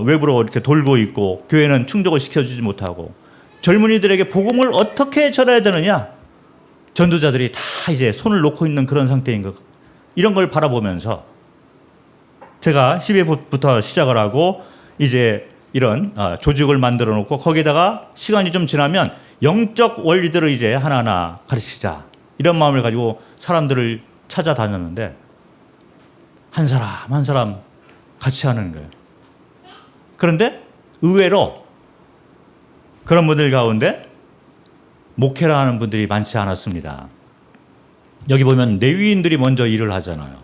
외부로 이렇게 돌고 있고 교회는 충족을 시켜주지 못하고 젊은이들에게 복음을 어떻게 전해야 되느냐? 전도자들이 다 이제 손을 놓고 있는 그런 상태인 것. 이런 걸 바라보면서 제가 12부터 시작을 하고 이제 이런 조직을 만들어 놓고 거기다가 시간이 좀 지나면 영적 원리들을 이제 하나하나 가르치자. 이런 마음을 가지고 사람들을 찾아다녔는데 한 사람 한 사람 같이 하는 거예요. 그런데 의외로 그런 분들 가운데 목회를 하는 분들이 많지 않았습니다. 여기 보면 레위인들이 먼저 일을 하잖아요.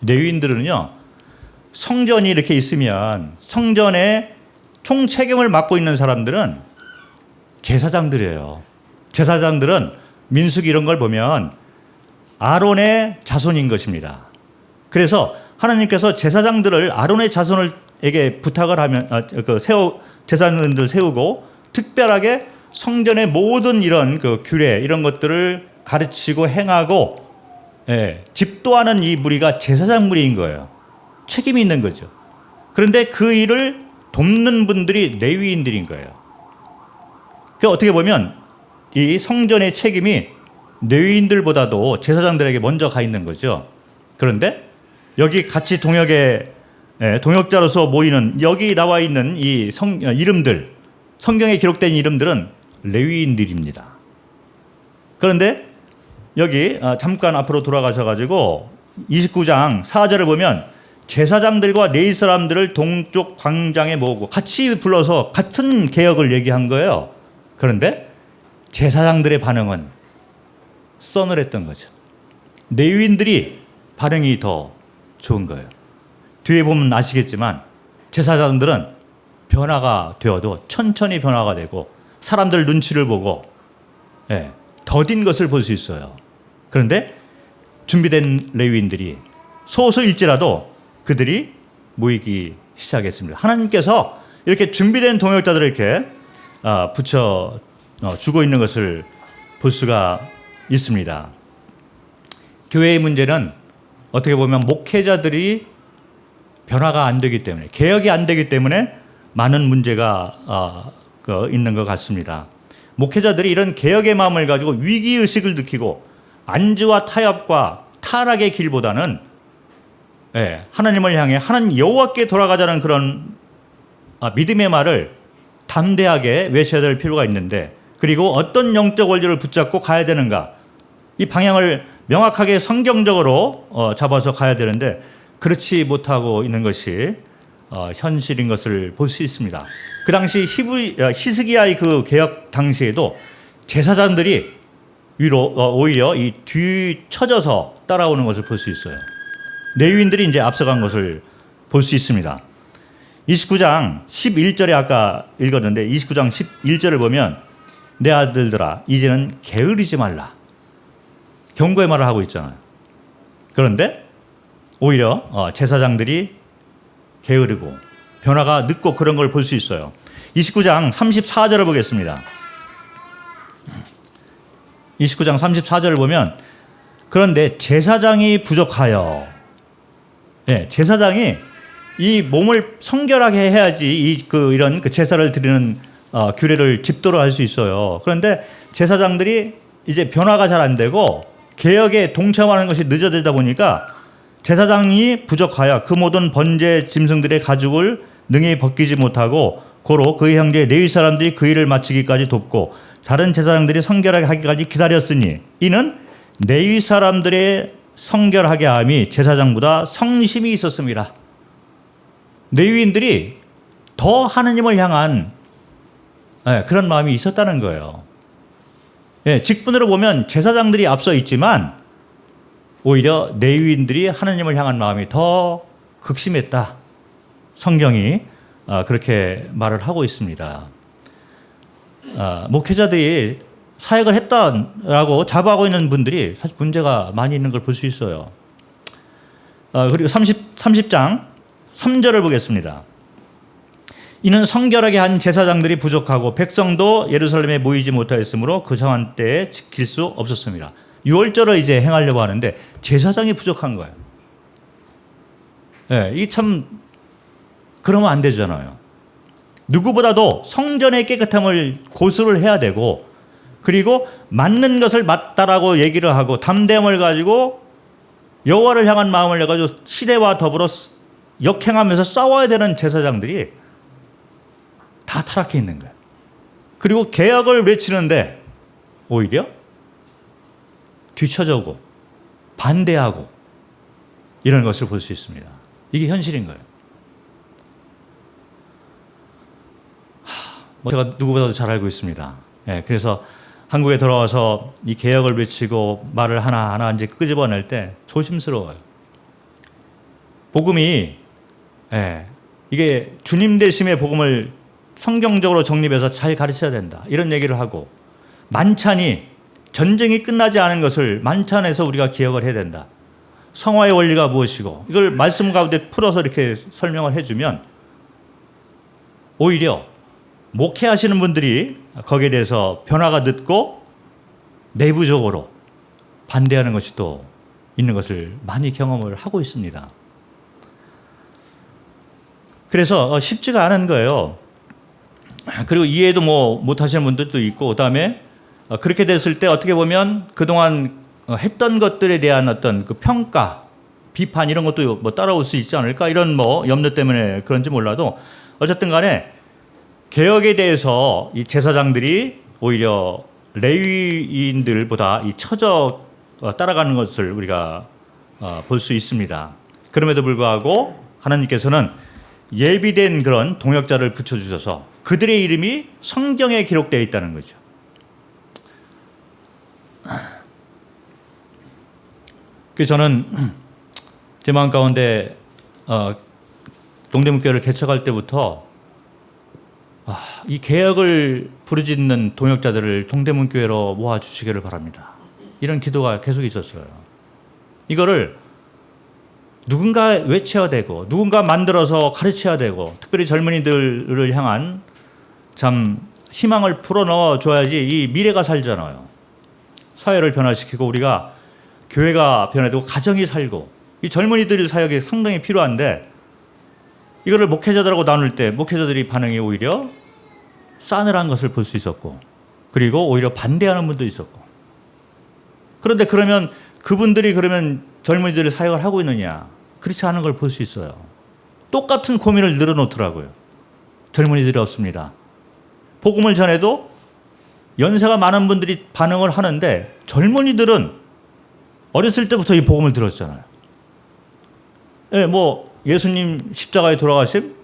레위인들은요, 성전이 이렇게 있으면 성전의 총 책임을 맡고 있는 사람들은 제사장들이에요. 제사장들은 민수기 이런 걸 보면 아론의 자손인 것입니다. 그래서 하나님께서 제사장들을 아론의 자손에게 부탁을 하면 제사장들 세우고 특별하게 성전의 모든 이런 규례 이런 것들을 가르치고 행하고 집도하는 이 무리가 제사장 무리인 거예요. 책임이 있는 거죠. 그런데 그 일을 돕는 분들이 레위인들인 거예요. 그 어떻게 보면 이 성전의 책임이 레위인들보다도 제사장들에게 먼저 가 있는 거죠. 그런데 여기 같이 동역자로서 모이는 여기 나와 있는 이 이름들, 성경에 기록된 이름들은 레위인들입니다. 그런데 여기 잠깐 앞으로 돌아가셔가지고 29장 4절을 보면 제사장들과 레위 사람들을 동쪽 광장에 모으고 같이 불러서 같은 개혁을 얘기한 거예요. 그런데 제사장들의 반응은 서늘했던 거죠. 레위인들이 반응이 더 좋은 거예요. 뒤에 보면 아시겠지만 제사장들은 변화가 되어도 천천히 변화가 되고 사람들 눈치를 보고 더딘 것을 볼 수 있어요. 그런데 준비된 레위인들이 소수일지라도 그들이 모이기 시작했습니다. 하나님께서 이렇게 준비된 동역자들을 이렇게 붙여 주고 있는 것을 볼 수가 있습니다. 교회의 문제는 어떻게 보면 목회자들이 변화가 안 되기 때문에, 개혁이 안 되기 때문에 많은 문제가 있는 것 같습니다. 목회자들이 이런 개혁의 마음을 가지고 위기의식을 느끼고 안주와 타협과 타락의 길보다는 하나님을 향해 하나님 여호와께 돌아가자는 그런 믿음의 말을 담대하게 외쳐야 될 필요가 있는데, 그리고 어떤 영적 원리를 붙잡고 가야 되는가, 이 방향을 명확하게 성경적으로 잡아서 가야 되는데 그렇지 못하고 있는 것이 현실인 것을 볼 수 있습니다. 그 당시 히스기야의 그 개혁 당시에도 제사장들이 오히려 이 뒤처져서 따라오는 것을 볼 수 있어요. 레위인들이 이제 앞서간 것을 볼 수 있습니다. 29장 11절에 아까 읽었는데 29장 11절을 보면 내 아들들아 이제는 게으르지 말라, 경고의 말을 하고 있잖아요. 그런데 오히려 제사장들이 게으르고 변화가 늦고 그런 걸 볼 수 있어요. 29장 34절을 보겠습니다. 29장 34절을 보면 그런데 제사장이 부족하여, 제사장이 이 몸을 성결하게 해야지 이런 제사를 드리는 규례를 집도를 할 수 있어요. 그런데 제사장들이 이제 변화가 잘 안 되고 개혁에 동참하는 것이 늦어지다 보니까 제사장이 부족하여 그 모든 번제 짐승들의 가죽을 능히 벗기지 못하고 고로 그의 형제 레위 사람들이 그 일을 마치기까지 돕고 다른 제사장들이 성결하게 하기까지 기다렸으니 이는 레위 사람들의 성결하게 함이 제사장보다 성심이 있었습니다. 레위인들이 더 하나님을 향한 그런 마음이 있었다는 거예요. 직분으로 보면 제사장들이 앞서 있지만 오히려 레위인들이 하나님을 향한 마음이 더 극심했다. 성경이 그렇게 말을 하고 있습니다. 목회자들이 사역을 했다라고 자부하고 있는 분들이 사실 문제가 많이 있는 걸 볼 수 있어요. 그리고 30장 3절을 보겠습니다. 이는 성결하게 한 제사장들이 부족하고 백성도 예루살렘에 모이지 못하였으므로 그 정한 때에 지킬 수 없었습니다. 6월절을 이제 행하려고 하는데 제사장이 부족한 거예요. 이 참 그러면 안 되잖아요. 누구보다도 성전의 깨끗함을 고수를 해야 되고, 그리고 맞는 것을 맞다라고 얘기를 하고 담대함을 가지고 여호와를 향한 마음을 내가지고 시대와 더불어 역행하면서 싸워야 되는 제사장들이 다 타락해 있는 거예요. 그리고 개혁을 외치는데 오히려 뒤처져고 반대하고 이런 것을 볼 수 있습니다. 이게 현실인 거예요. 제가 누구보다도 잘 알고 있습니다. 그래서 한국에 돌아와서 이 개혁을 외치고 말을 하나하나 이제 끄집어낼 때 조심스러워요. 복음이 이게 주님 되심의 복음을 성경적으로 정립해서 잘 가르쳐야 된다, 이런 얘기를 하고, 만찬이 전쟁이 끝나지 않은 것을 만찬에서 우리가 기억을 해야 된다, 성화의 원리가 무엇이고, 이걸 말씀 가운데 풀어서 이렇게 설명을 해주면 오히려 목회하시는 분들이 거기에 대해서 변화가 늦고 내부적으로 반대하는 것이 또 있는 것을 많이 경험을 하고 있습니다. 그래서 쉽지가 않은 거예요. 그리고 이해도 못하시는 분들도 있고, 그 다음에 그렇게 됐을 때 어떻게 보면 그동안 했던 것들에 대한 어떤 그 평가, 비판 이런 것도 따라올 수 있지 않을까, 이런 염려 때문에 그런지 몰라도 어쨌든 간에 개혁에 대해서 이 제사장들이 오히려 레위인들보다 이 처져 따라가는 것을 우리가 볼 수 있습니다. 그럼에도 불구하고 하나님께서는 예비된 그런 동역자를 붙여주셔서 그들의 이름이 성경에 기록되어 있다는 거죠. 그래서 저는 제 마음 가운데 동대문교회를 개척할 때부터 이 개혁을 부르짖는 동역자들을 동대문교회로 모아주시기를 바랍니다, 이런 기도가 계속 있었어요. 이거를 누군가 외쳐야 되고 누군가 만들어서 가르쳐야 되고, 특별히 젊은이들을 향한 참 희망을 풀어넣어 줘야지 이 미래가 살잖아요. 사회를 변화시키고 우리가 교회가 변화되고 가정이 살고 이 젊은이들 사역이 상당히 필요한데 이거를 목회자들하고 나눌 때 목회자들이 반응이 오히려 싸늘한 것을 볼 수 있었고 그리고 오히려 반대하는 분도 있었고 그런데 그러면 그분들이 그러면 젊은이들의 사역을 하고 있느냐? 그렇지 않은 걸 볼 수 있어요. 똑같은 고민을 늘어놓더라고요. 젊은이들이 없습니다. 복음을 전해도 연세가 많은 분들이 반응을 하는데 젊은이들은 어렸을 때부터 이 복음을 들었잖아요. 예, 뭐 예수님 십자가에 돌아가심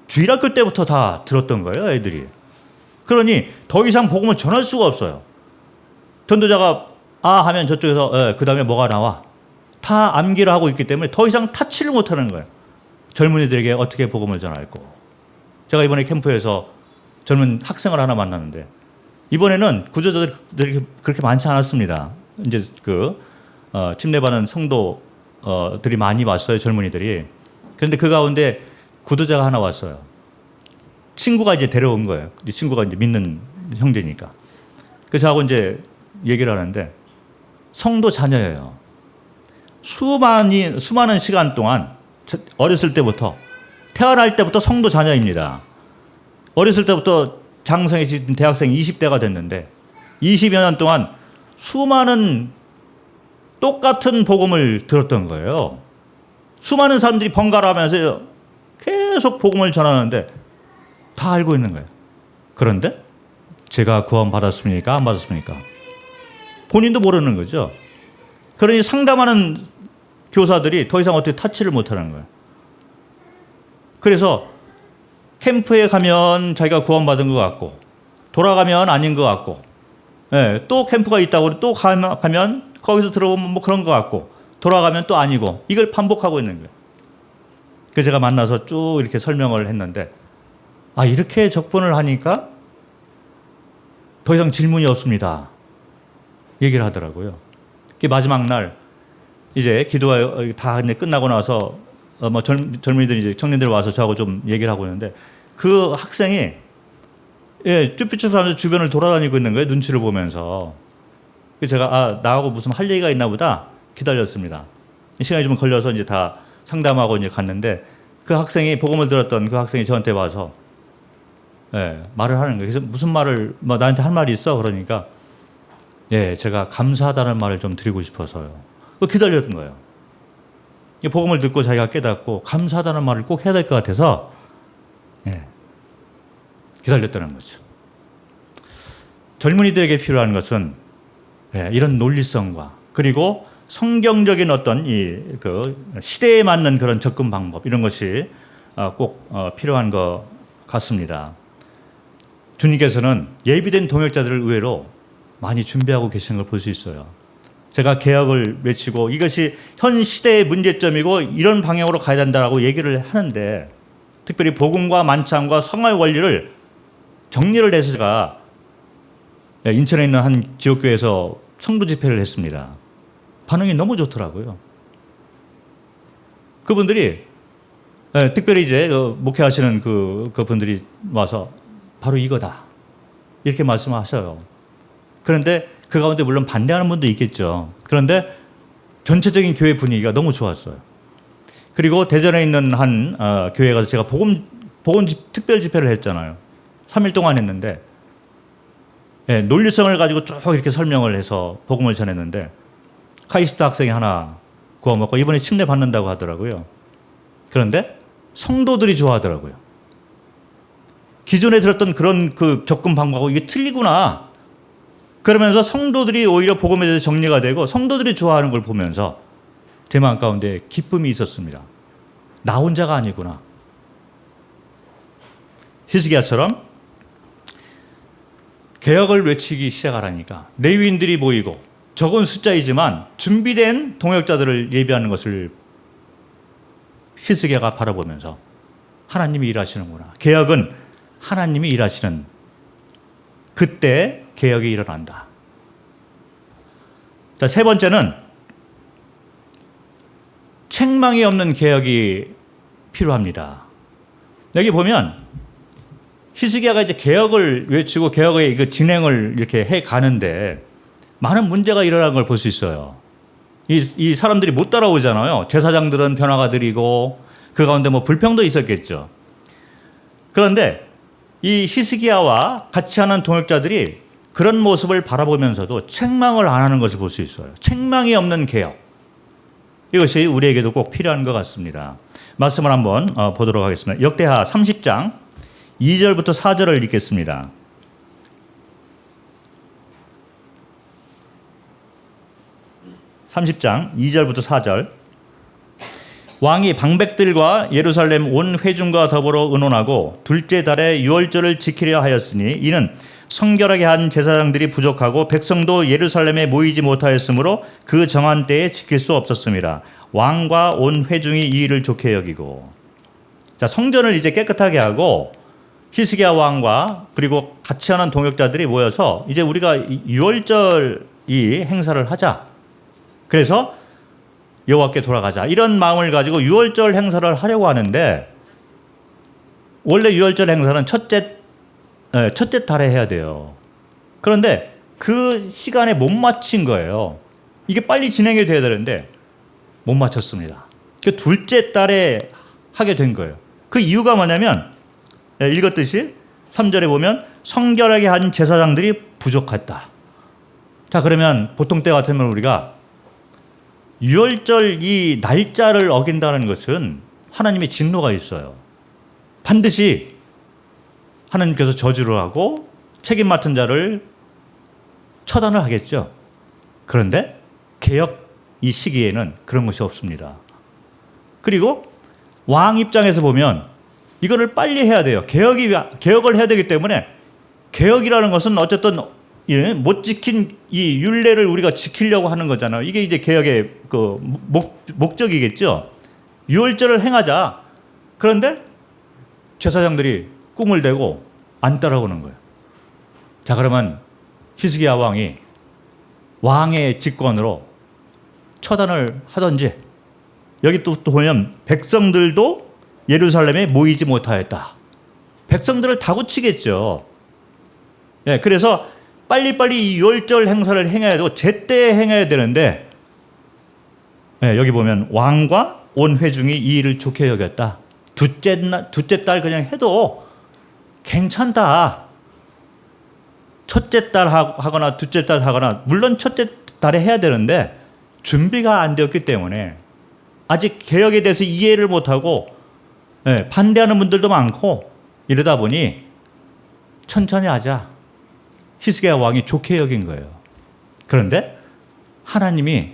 주일학교 때부터 다 들었던 거예요, 애들이. 그러니 더 이상 복음을 전할 수가 없어요. 전도자가 아 하면 저쪽에서 그 다음에 뭐가 나와. 다 암기를 하고 있기 때문에 더 이상 타치를 못하는 거예요. 젊은이들에게 어떻게 복음을 전할고. 제가 이번에 캠프에서 젊은 학생을 하나 만났는데 이번에는 구조자들이 그렇게 많지 않았습니다. 이제 침례받은 성도들이 많이 왔어요, 젊은이들이. 그런데 그 가운데 구도자가 하나 왔어요. 친구가 이제 데려온 거예요. 친구가 이제 믿는 형제니까. 그래서 저하고 이제 얘기를 하는데 성도 자녀예요. 수많은 시간 동안 어렸을 때부터 태어날 때부터 성도 자녀입니다. 어렸을 때부터 장성이 지금 대학생 20대가 됐는데 20여 년 동안 수많은 똑같은 복음을 들었던 거예요. 수많은 사람들이 번갈아 하면서 계속 복음을 전하는데 다 알고 있는 거예요. 그런데 제가 구원 받았습니까? 안 받았습니까? 본인도 모르는 거죠. 그러니 상담하는 교사들이 더 이상 어떻게 타치를 못하는 거예요. 그래서 캠프에 가면 자기가 구원받은 것 같고 돌아가면 아닌 것 같고 또 캠프가 있다고 또 가면 거기서 들어오면 뭐 그런 것 같고 돌아가면 또 아니고 이걸 반복하고 있는 거예요. 그래서 제가 만나서 쭉 이렇게 설명을 했는데 이렇게 접근을 하니까 더 이상 질문이 없습니다. 얘기를 하더라고요. 마지막 날 이제 기도가 다 끝나고 나서 뭐 젊은이들이 이제 청년들 와서 저하고 좀 얘기를 하고 있는데 그 학생이 쭈삣쭈삣하면서 주변을 돌아다니고 있는 거예요. 눈치를 보면서. 그래서 제가 나하고 무슨 할 얘기가 있나 보다 기다렸습니다. 시간이 좀 걸려서 이제 다 상담하고 이제 갔는데 그 학생이 복음을 들었던 그 학생이 저한테 와서 말을 하는 거예요. 그래서 무슨 말을 나한테 할 말이 있어? 그러니까 제가 감사하다는 말을 좀 드리고 싶어서요. 기다렸던 거예요. 복음을 듣고 자기가 깨닫고 감사하다는 말을 꼭 해야 될 것 같아서 기다렸다는 거죠. 젊은이들에게 필요한 것은 이런 논리성과 그리고 성경적인 어떤 그 시대에 맞는 그런 접근 방법 이런 것이 꼭 필요한 것 같습니다. 주님께서는 예비된 동역자들을 의외로 많이 준비하고 계시는 걸 볼 수 있어요. 제가 개혁을 외치고 이것이 현 시대의 문제점이고 이런 방향으로 가야 된다고 얘기를 하는데 특별히 복음과 만찬과 성화의 원리를 정리를 해서 제가 인천에 있는 한 지역교회에서 성도 집회를 했습니다. 반응이 너무 좋더라고요. 그분들이 특별히 이제 목회하시는 그분들이 와서 바로 이거다 이렇게 말씀하셔요. 그런데 그 가운데 물론 반대하는 분도 있겠죠. 그런데 전체적인 교회 분위기가 너무 좋았어요. 그리고 대전에 있는 한 교회에 가서 제가 복음 특별 집회를 했잖아요. 3일 동안 했는데 논리성을 가지고 쭉 이렇게 설명을 해서 복음을 전했는데 카이스트 학생이 하나 구워먹고 이번에 침례 받는다고 하더라고요. 그런데 성도들이 좋아하더라고요. 기존에 들었던 그런 그 접근 방법하고 이게 틀리구나. 그러면서 성도들이 오히려 복음에 대해서 정리가 되고 성도들이 좋아하는 걸 보면서 제 마음 가운데 기쁨이 있었습니다. 나 혼자가 아니구나. 히스기야처럼 개혁을 외치기 시작하라니까 레위인들이 모이고 적은 숫자이지만 준비된 동역자들을 예비하는 것을 히스기야가 바라보면서 하나님이 일하시는구나. 개혁은 하나님이 일하시는 그때 개혁이 일어난다. 자, 세 번째는 책망이 없는 개혁이 필요합니다. 여기 보면 히스기야가 이제 개혁을 외치고 개혁의 그 진행을 이렇게 해 가는데 많은 문제가 일어난 걸 볼 수 있어요. 이 사람들이 못 따라오잖아요. 제사장들은 변화가 드리고 그 가운데 뭐 불평도 있었겠죠. 그런데 이 히스기야와 같이 하는 동역자들이 그런 모습을 바라보면서도 책망을 안 하는 것을 볼 수 있어요. 책망이 없는 개혁. 이것이 우리에게도 꼭 필요한 것 같습니다. 말씀을 한번 보도록 하겠습니다. 역대하 30장 2절부터 4절을 읽겠습니다. 30장 2절부터 4절. 왕이 방백들과 예루살렘 온 회중과 더불어 의논하고 둘째 달에 유월절을 지키려 하였으니 이는 성결하게 한 제사장들이 부족하고 백성도 예루살렘에 모이지 못하였으므로 그 정한 때에 지킬 수 없었습니다. 왕과 온 회중이 이 일을 좋게 여기고. 자, 성전을 이제 깨끗하게 하고 히스기야 왕과 그리고 같이 하는 동역자들이 모여서 이제 우리가 유월절 이 행사를 하자. 그래서 여호와께 돌아가자. 이런 마음을 가지고 유월절 행사를 하려고 하는데 원래 유월절 행사는 첫째 달에 해야 돼요. 그런데 그 시간에 못 맞춘 거예요. 이게 빨리 진행이 돼야 되는데 못 맞췄습니다. 그 둘째 달에 하게 된 거예요. 그 이유가 뭐냐면 읽었듯이 3절에 보면 성결하게 한 제사장들이 부족했다. 자, 그러면 보통 때 같으면 우리가 유월절 이 날짜를 어긴다는 것은 하나님의 진노가 있어요. 반드시 하나님께서 저주를 하고 책임 맡은 자를 처단을 하겠죠. 그런데 개혁 이 시기에는 그런 것이 없습니다. 그리고 왕 입장에서 보면 이거를 빨리 해야 돼요. 개혁을 해야 되기 때문에 개혁이라는 것은 어쨌든 못 지킨 이 율례를 우리가 지키려고 하는 거잖아요. 이게 이제 개혁의 그 목적이겠죠. 유월절을 행하자. 그런데 제사장들이 꿈을 대고 안 따라오는 거예요. 자, 그러면 히스기야 왕이 왕의 직권으로 처단을 하든지, 여기 또 보면 백성들도 예루살렘에 모이지 못하였다. 백성들을 다구치겠죠. 예, 그래서 빨리빨리 이 유월절 행사를 행해야 되고 제때 행해야 되는데, 예, 여기 보면 왕과 온 회중이 이 일을 좋게 여겼다. 둘째 달 그냥 해도 괜찮다. 첫째 달 하거나 둘째 달 하거나, 물론 첫째 달에 해야 되는데 준비가 안 되었기 때문에 아직 개혁에 대해서 이해를 못하고 반대하는 분들도 많고 이러다 보니 천천히 하자. 히스기야 왕이 좋게 여긴 거예요. 그런데 하나님이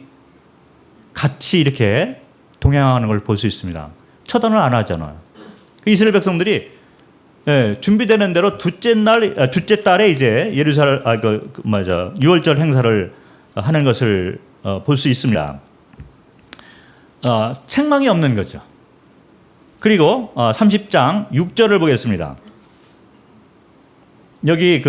같이 이렇게 동행하는 걸 볼 수 있습니다. 처단을 안 하잖아요. 이스라엘 백성들이 준비되는 대로 둘째 달에 이제 예루살렘 유월절 행사를 하는 것을 볼 수 있습니다. 책망이 없는 거죠. 그리고 30장 6절을 보겠습니다. 여기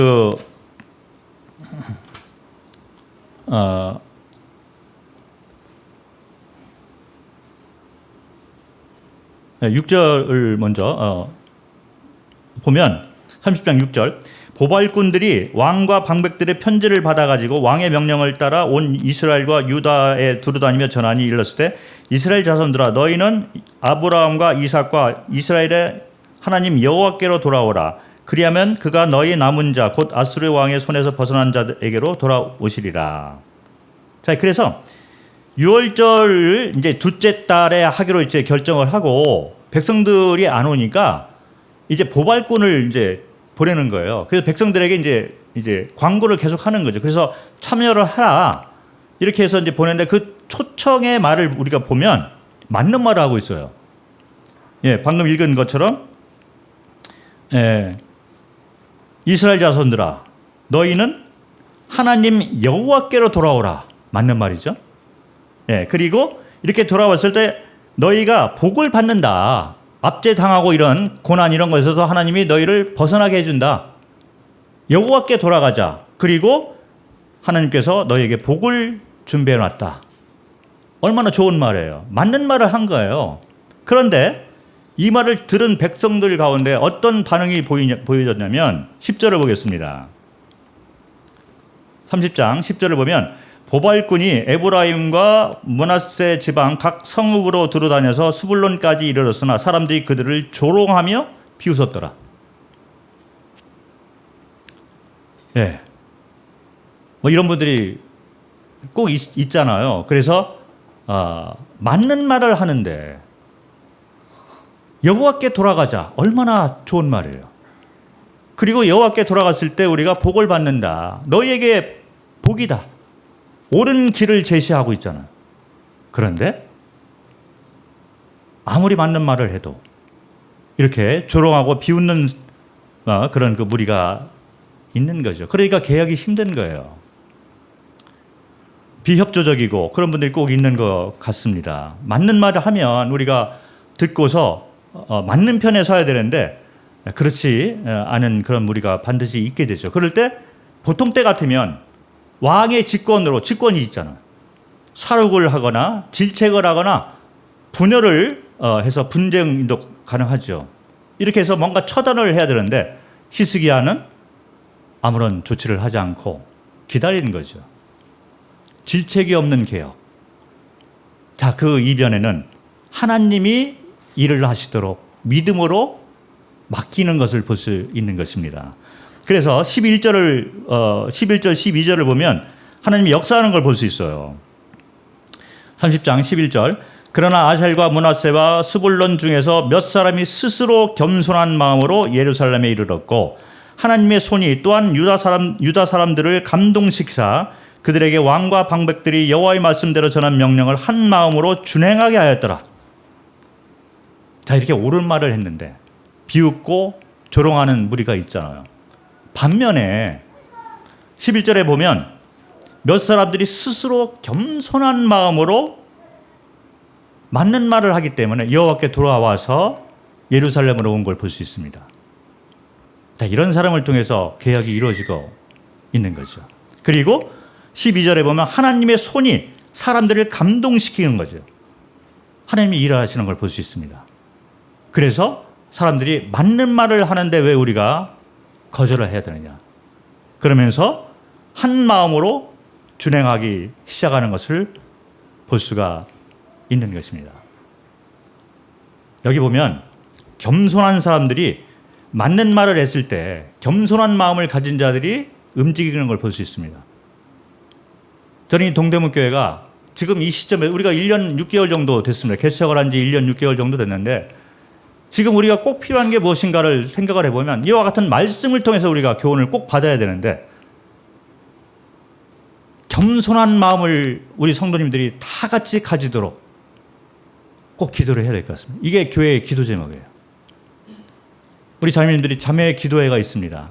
6절을 먼저 보면 30장 6절, 보발꾼들이 왕과 방백들의 편지를 받아가지고 왕의 명령을 따라 온 이스라엘과 유다에 두루다니며 전하니 일렀을 때, 이스라엘 자손들아, 너희는 아브라함과 이삭과 이스라엘의 하나님 여호와께로 돌아오라. 그리하면 그가 너희 남은 자 곧 아수르 왕의 손에서 벗어난 자에게로 돌아오시리라. 자, 그래서 유월절을 이제 둘째 달에 하기로 이제 결정을 하고 백성들이 안 오니까 이제 보발꾼을 이제 보내는 거예요. 그래서 백성들에게 이제 광고를 계속 하는 거죠. 그래서 참여를 하라. 이렇게 해서 이제 보냈는데 그 초청의 말을 우리가 보면 맞는 말을 하고 있어요. 예, 방금 읽은 것처럼, 이스라엘 자손들아, 너희는 하나님 여호와께로 돌아오라. 맞는 말이죠. 예, 그리고 이렇게 돌아왔을 때 너희가 복을 받는다. 압제당하고 이런 고난 이런 것에서 하나님이 너희를 벗어나게 해준다. 여호와께 돌아가자. 그리고 하나님께서 너희에게 복을 준비해놨다. 얼마나 좋은 말이에요. 맞는 말을 한 거예요. 그런데 이 말을 들은 백성들 가운데 어떤 반응이 보여졌냐면 10절을 보겠습니다. 30장 10절을 보면 보발꾼이 에브라임과 므낫세 지방 각 성읍으로 두루다녀서 수불론까지 이르렀으나 사람들이 그들을 조롱하며 비웃었더라. 예. 뭐 이런 분들이 꼭 있잖아요. 그래서 맞는 말을 하는데 여호와께 돌아가자. 얼마나 좋은 말이에요. 그리고 여호와께 돌아갔을 때 우리가 복을 받는다. 너희에게 복이다. 옳은 길을 제시하고 있잖아요. 그런데 아무리 맞는 말을 해도 이렇게 조롱하고 비웃는 그런 그 무리가 있는 거죠. 그러니까 개혁이 힘든 거예요. 비협조적이고 그런 분들이 꼭 있는 것 같습니다. 맞는 말을 하면 우리가 듣고서 맞는 편에 서야 되는데 그렇지 않은 그런 무리가 반드시 있게 되죠. 그럴 때 보통 때 같으면 왕의 직권이 있잖아요. 살육을 하거나 질책을 하거나 분열을 해서 분쟁도 가능하죠. 이렇게 해서 뭔가 처단을 해야 되는데 히스기야는 아무런 조치를 하지 않고 기다리는 거죠. 질책이 없는 개혁. 자, 그 이변에는 하나님이 일을 하시도록 믿음으로 맡기는 것을 볼 수 있는 것입니다. 그래서 11절, 12절을 보면 하나님이 역사하는 걸 볼 수 있어요. 30장 11절. 그러나 아셀과 므낫세와 스불론 중에서 몇 사람이 스스로 겸손한 마음으로 예루살렘에 이르렀고 하나님의 손이 또한 유다 사람들을 감동시키사 그들에게 왕과 방백들이 여호와의 말씀대로 전한 명령을 한 마음으로 준행하게 하였더라. 자, 이렇게 옳은 말을 했는데 비웃고 조롱하는 무리가 있잖아요. 반면에 11절에 보면 몇 사람들이 스스로 겸손한 마음으로 맞는 말을 하기 때문에 여호와께 돌아와서 예루살렘으로 온 걸 볼 수 있습니다. 자, 이런 사람을 통해서 개혁이 이루어지고 있는 거죠. 그리고 12절에 보면 하나님의 손이 사람들을 감동시키는 거죠. 하나님이 일하시는 걸 볼 수 있습니다. 그래서 사람들이 맞는 말을 하는데 왜 우리가 거절을 해야 되느냐. 그러면서 한 마음으로 준행하기 시작하는 것을 볼 수가 있는 것입니다. 여기 보면 겸손한 사람들이 맞는 말을 했을 때 겸손한 마음을 가진 자들이 움직이는 걸 볼 수 있습니다. 저는 이 동대문 교회가 지금 이 시점에 우리가 1년 6개월 정도 됐습니다. 개척을 한 지 1년 6개월 정도 됐는데 지금 우리가 꼭 필요한 게 무엇인가를 생각을 해보면 이와 같은 말씀을 통해서 우리가 교훈을 꼭 받아야 되는데 겸손한 마음을 우리 성도님들이 다 같이 가지도록 꼭 기도를 해야 될 것 같습니다. 이게 교회의 기도 제목이에요. 우리 자매님들이 자매 기도회가 있습니다.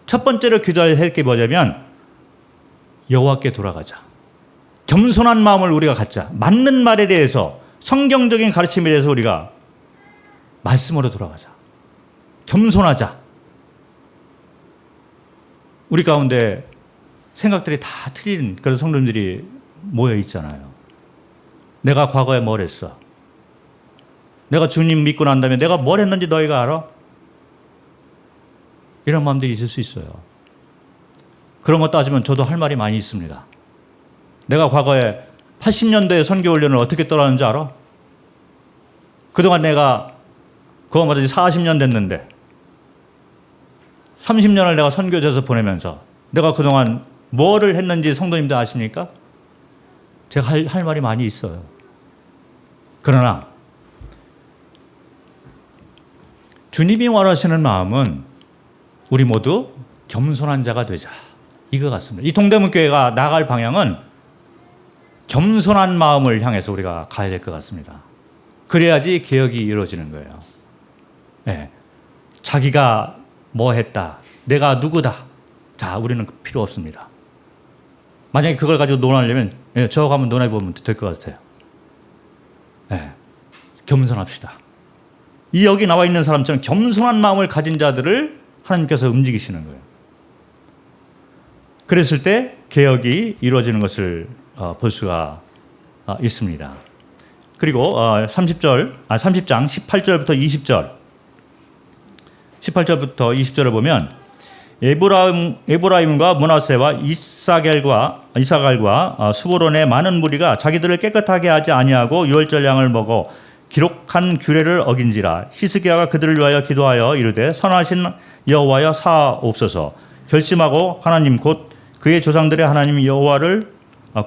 첫 번째로 기도할 게 뭐냐면 여호와께 돌아가자. 겸손한 마음을 우리가 갖자. 맞는 말에 대해서 성경적인 가르침에 대해서 우리가 말씀으로 돌아가자. 겸손하자. 우리 가운데 생각들이 다 틀린 그런 성도님들이 모여 있잖아요. 내가 과거에 뭘 했어? 내가 주님 믿고 난 다음에 내가 뭘 했는지 너희가 알아? 이런 마음들이 있을 수 있어요. 그런 거 따지면 저도 할 말이 많이 있습니다. 내가 과거에 80년대에 선교 훈련을 어떻게 떠나는지 알아? 그동안 내가 그거 말하지 40년 됐는데 30년을 내가 선교지에서 보내면서 내가 그동안 뭐를 했는지 성도님들 아십니까? 제가 할 말이 많이 있어요. 그러나 주님이 원하시는 마음은 우리 모두 겸손한 자가 되자. 이거 같습니다. 이 동대문 교회가 나갈 방향은 겸손한 마음을 향해서 우리가 가야 될 것 같습니다. 그래야지 개혁이 이루어지는 거예요. 네. 자기가 뭐 했다. 내가 누구다. 자, 우리는 필요 없습니다. 만약에 그걸 가지고 논하려면 저하고 한번 논해보면 될 것 같아요. 네. 겸손합시다. 이 여기 나와 있는 사람처럼 겸손한 마음을 가진 자들을 하나님께서 움직이시는 거예요. 그랬을 때 개혁이 이루어지는 것을 볼 수가 있습니다. 그리고 30장 18절부터 20절 18절부터 20절을 보면 에브라임과 므낫세와 이사갈과 스불론의 많은 무리가 자기들을 깨끗하게 하지 아니하고 유월절 양을 먹어 기록한 규례를 어긴지라. 히스기야가 그들을 위하여 기도하여 이르되 선하신 여호와여 사하옵소서. 결심하고 하나님 곧 그의 조상들의 하나님 여호와를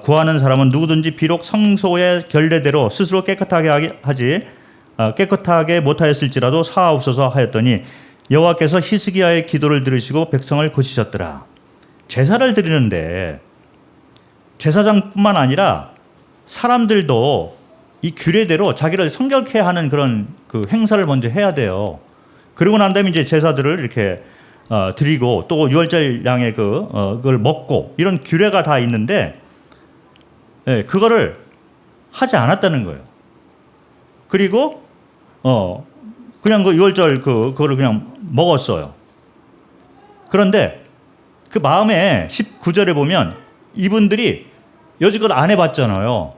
구하는 사람은 누구든지 비록 성소의 결례대로 스스로 깨끗하게 하지 깨끗하게 못하였을지라도 사하옵소서 하였더니 여호와께서 히스기야의 기도를 들으시고 백성을 고치셨더라. 제사를 드리는데 제사장뿐만 아니라 사람들도 이 규례대로 자기를 성결케 하는 그런 그 행사를 먼저 해야 돼요. 그리고 난 다음에 이제 제사들을 이렇게 드리고 또 유월절 양의 그걸 먹고 이런 규례가 다 있는데 그거를 하지 않았다는 거예요. 그리고 그냥 그 유월절 그거를 그냥 먹었어요. 그런데 그 마음에 19절에 보면 이분들이 여지껏 안 해봤잖아요.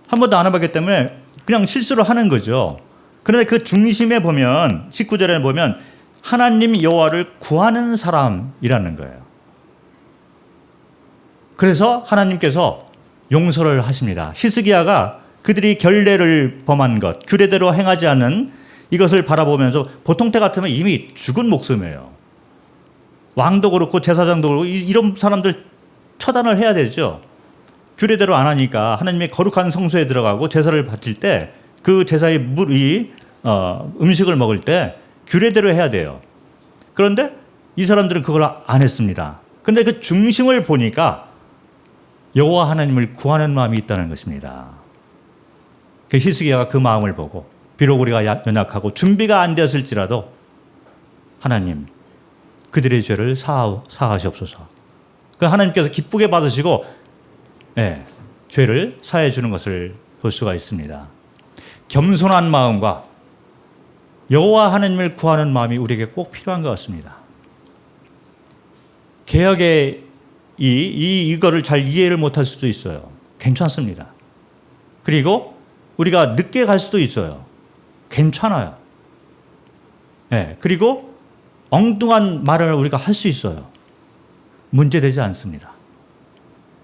한 번도 안 해봤기 때문에 그냥 실수를 하는 거죠. 그런데 그 중심에 보면 19절에 보면 하나님 여호와를 구하는 사람이라는 거예요. 그래서 하나님께서 용서를 하십니다. 히스기야가 그들이 결례를 범한 것, 규례대로 행하지 않은 이것을 바라보면서 보통 때 같으면 이미 죽은 목숨이에요. 왕도 그렇고 제사장도 그렇고 이런 사람들 처단을 해야 되죠. 규례대로 안 하니까 하나님의 거룩한 성소에 들어가고 제사를 바칠 때 그 제사의 물이 음식을 먹을 때 규례대로 해야 돼요. 그런데 이 사람들은 그걸 안 했습니다. 그런데 그 중심을 보니까 여호와 하나님을 구하는 마음이 있다는 것입니다. 그 히스기야가 그 마음을 보고 비록 우리가 연약하고 준비가 안 되었을지라도 하나님 그들의 죄를 사하시옵소서. 그 하나님께서 기쁘게 받으시고 죄를 사해 주는 것을 볼 수가 있습니다. 겸손한 마음과 여호와 하나님을 구하는 마음이 우리에게 꼭 필요한 것 같습니다. 개혁의 이거를 잘 이해를 못할 수도 있어요. 괜찮습니다. 그리고 우리가 늦게 갈 수도 있어요. 괜찮아요. 그리고 엉뚱한 말을 우리가 할 수 있어요. 문제되지 않습니다.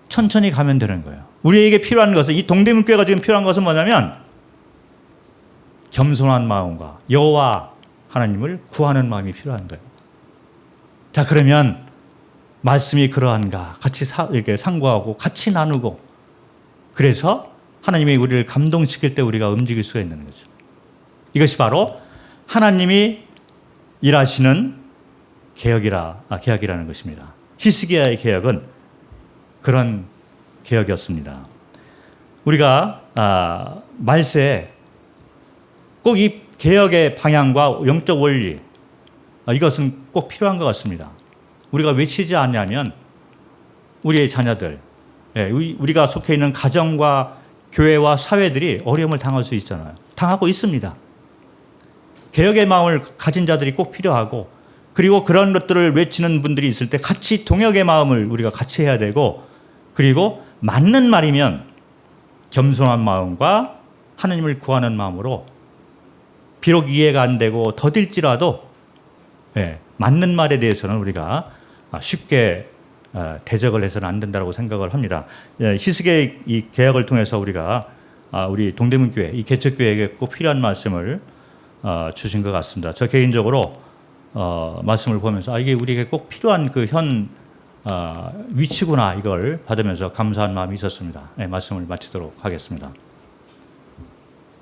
천천히 가면 되는 거예요. 우리에게 필요한 것은 이 동대문교회가 지금 필요한 것은 뭐냐면 겸손한 마음과 여호와 하나님을 구하는 마음이 필요한 거예요. 자, 그러면 말씀이 그러한가 같이 이렇게 상고하고 같이 나누고 그래서 하나님이 우리를 감동시킬 때 우리가 움직일 수가 있는 거죠. 이것이 바로 하나님이 일하시는 개혁이라는 것입니다. 히스기야의 개혁은 그런 개혁이었습니다. 우리가 말세에 꼭 이 개혁의 방향과 영적 원리 이것은 꼭 필요한 것 같습니다. 우리가 외치지 않냐면 우리의 자녀들, 우리가 속해 있는 가정과 교회와 사회들이 어려움을 당할 수 있잖아요. 당하고 있습니다. 개혁의 마음을 가진 자들이 꼭 필요하고 그리고 그런 것들을 외치는 분들이 있을 때 같이 동역의 마음을 우리가 같이 해야 되고 그리고 맞는 말이면 겸손한 마음과 하나님을 구하는 마음으로 비록 이해가 안 되고 더딜지라도 맞는 말에 대해서는 우리가 쉽게 대적을 해서는 안 된다고 생각을 합니다. 히스기야의 이 개혁을 통해서 우리가 우리 동대문교회, 이 개척교회에게 꼭 필요한 말씀을 주신 것 같습니다. 저 개인적으로 말씀을 보면서 이게 우리에게 꼭 필요한 그 현 위치구나 이걸 받으면서 감사한 마음이 있었습니다. 말씀을 마치도록 하겠습니다.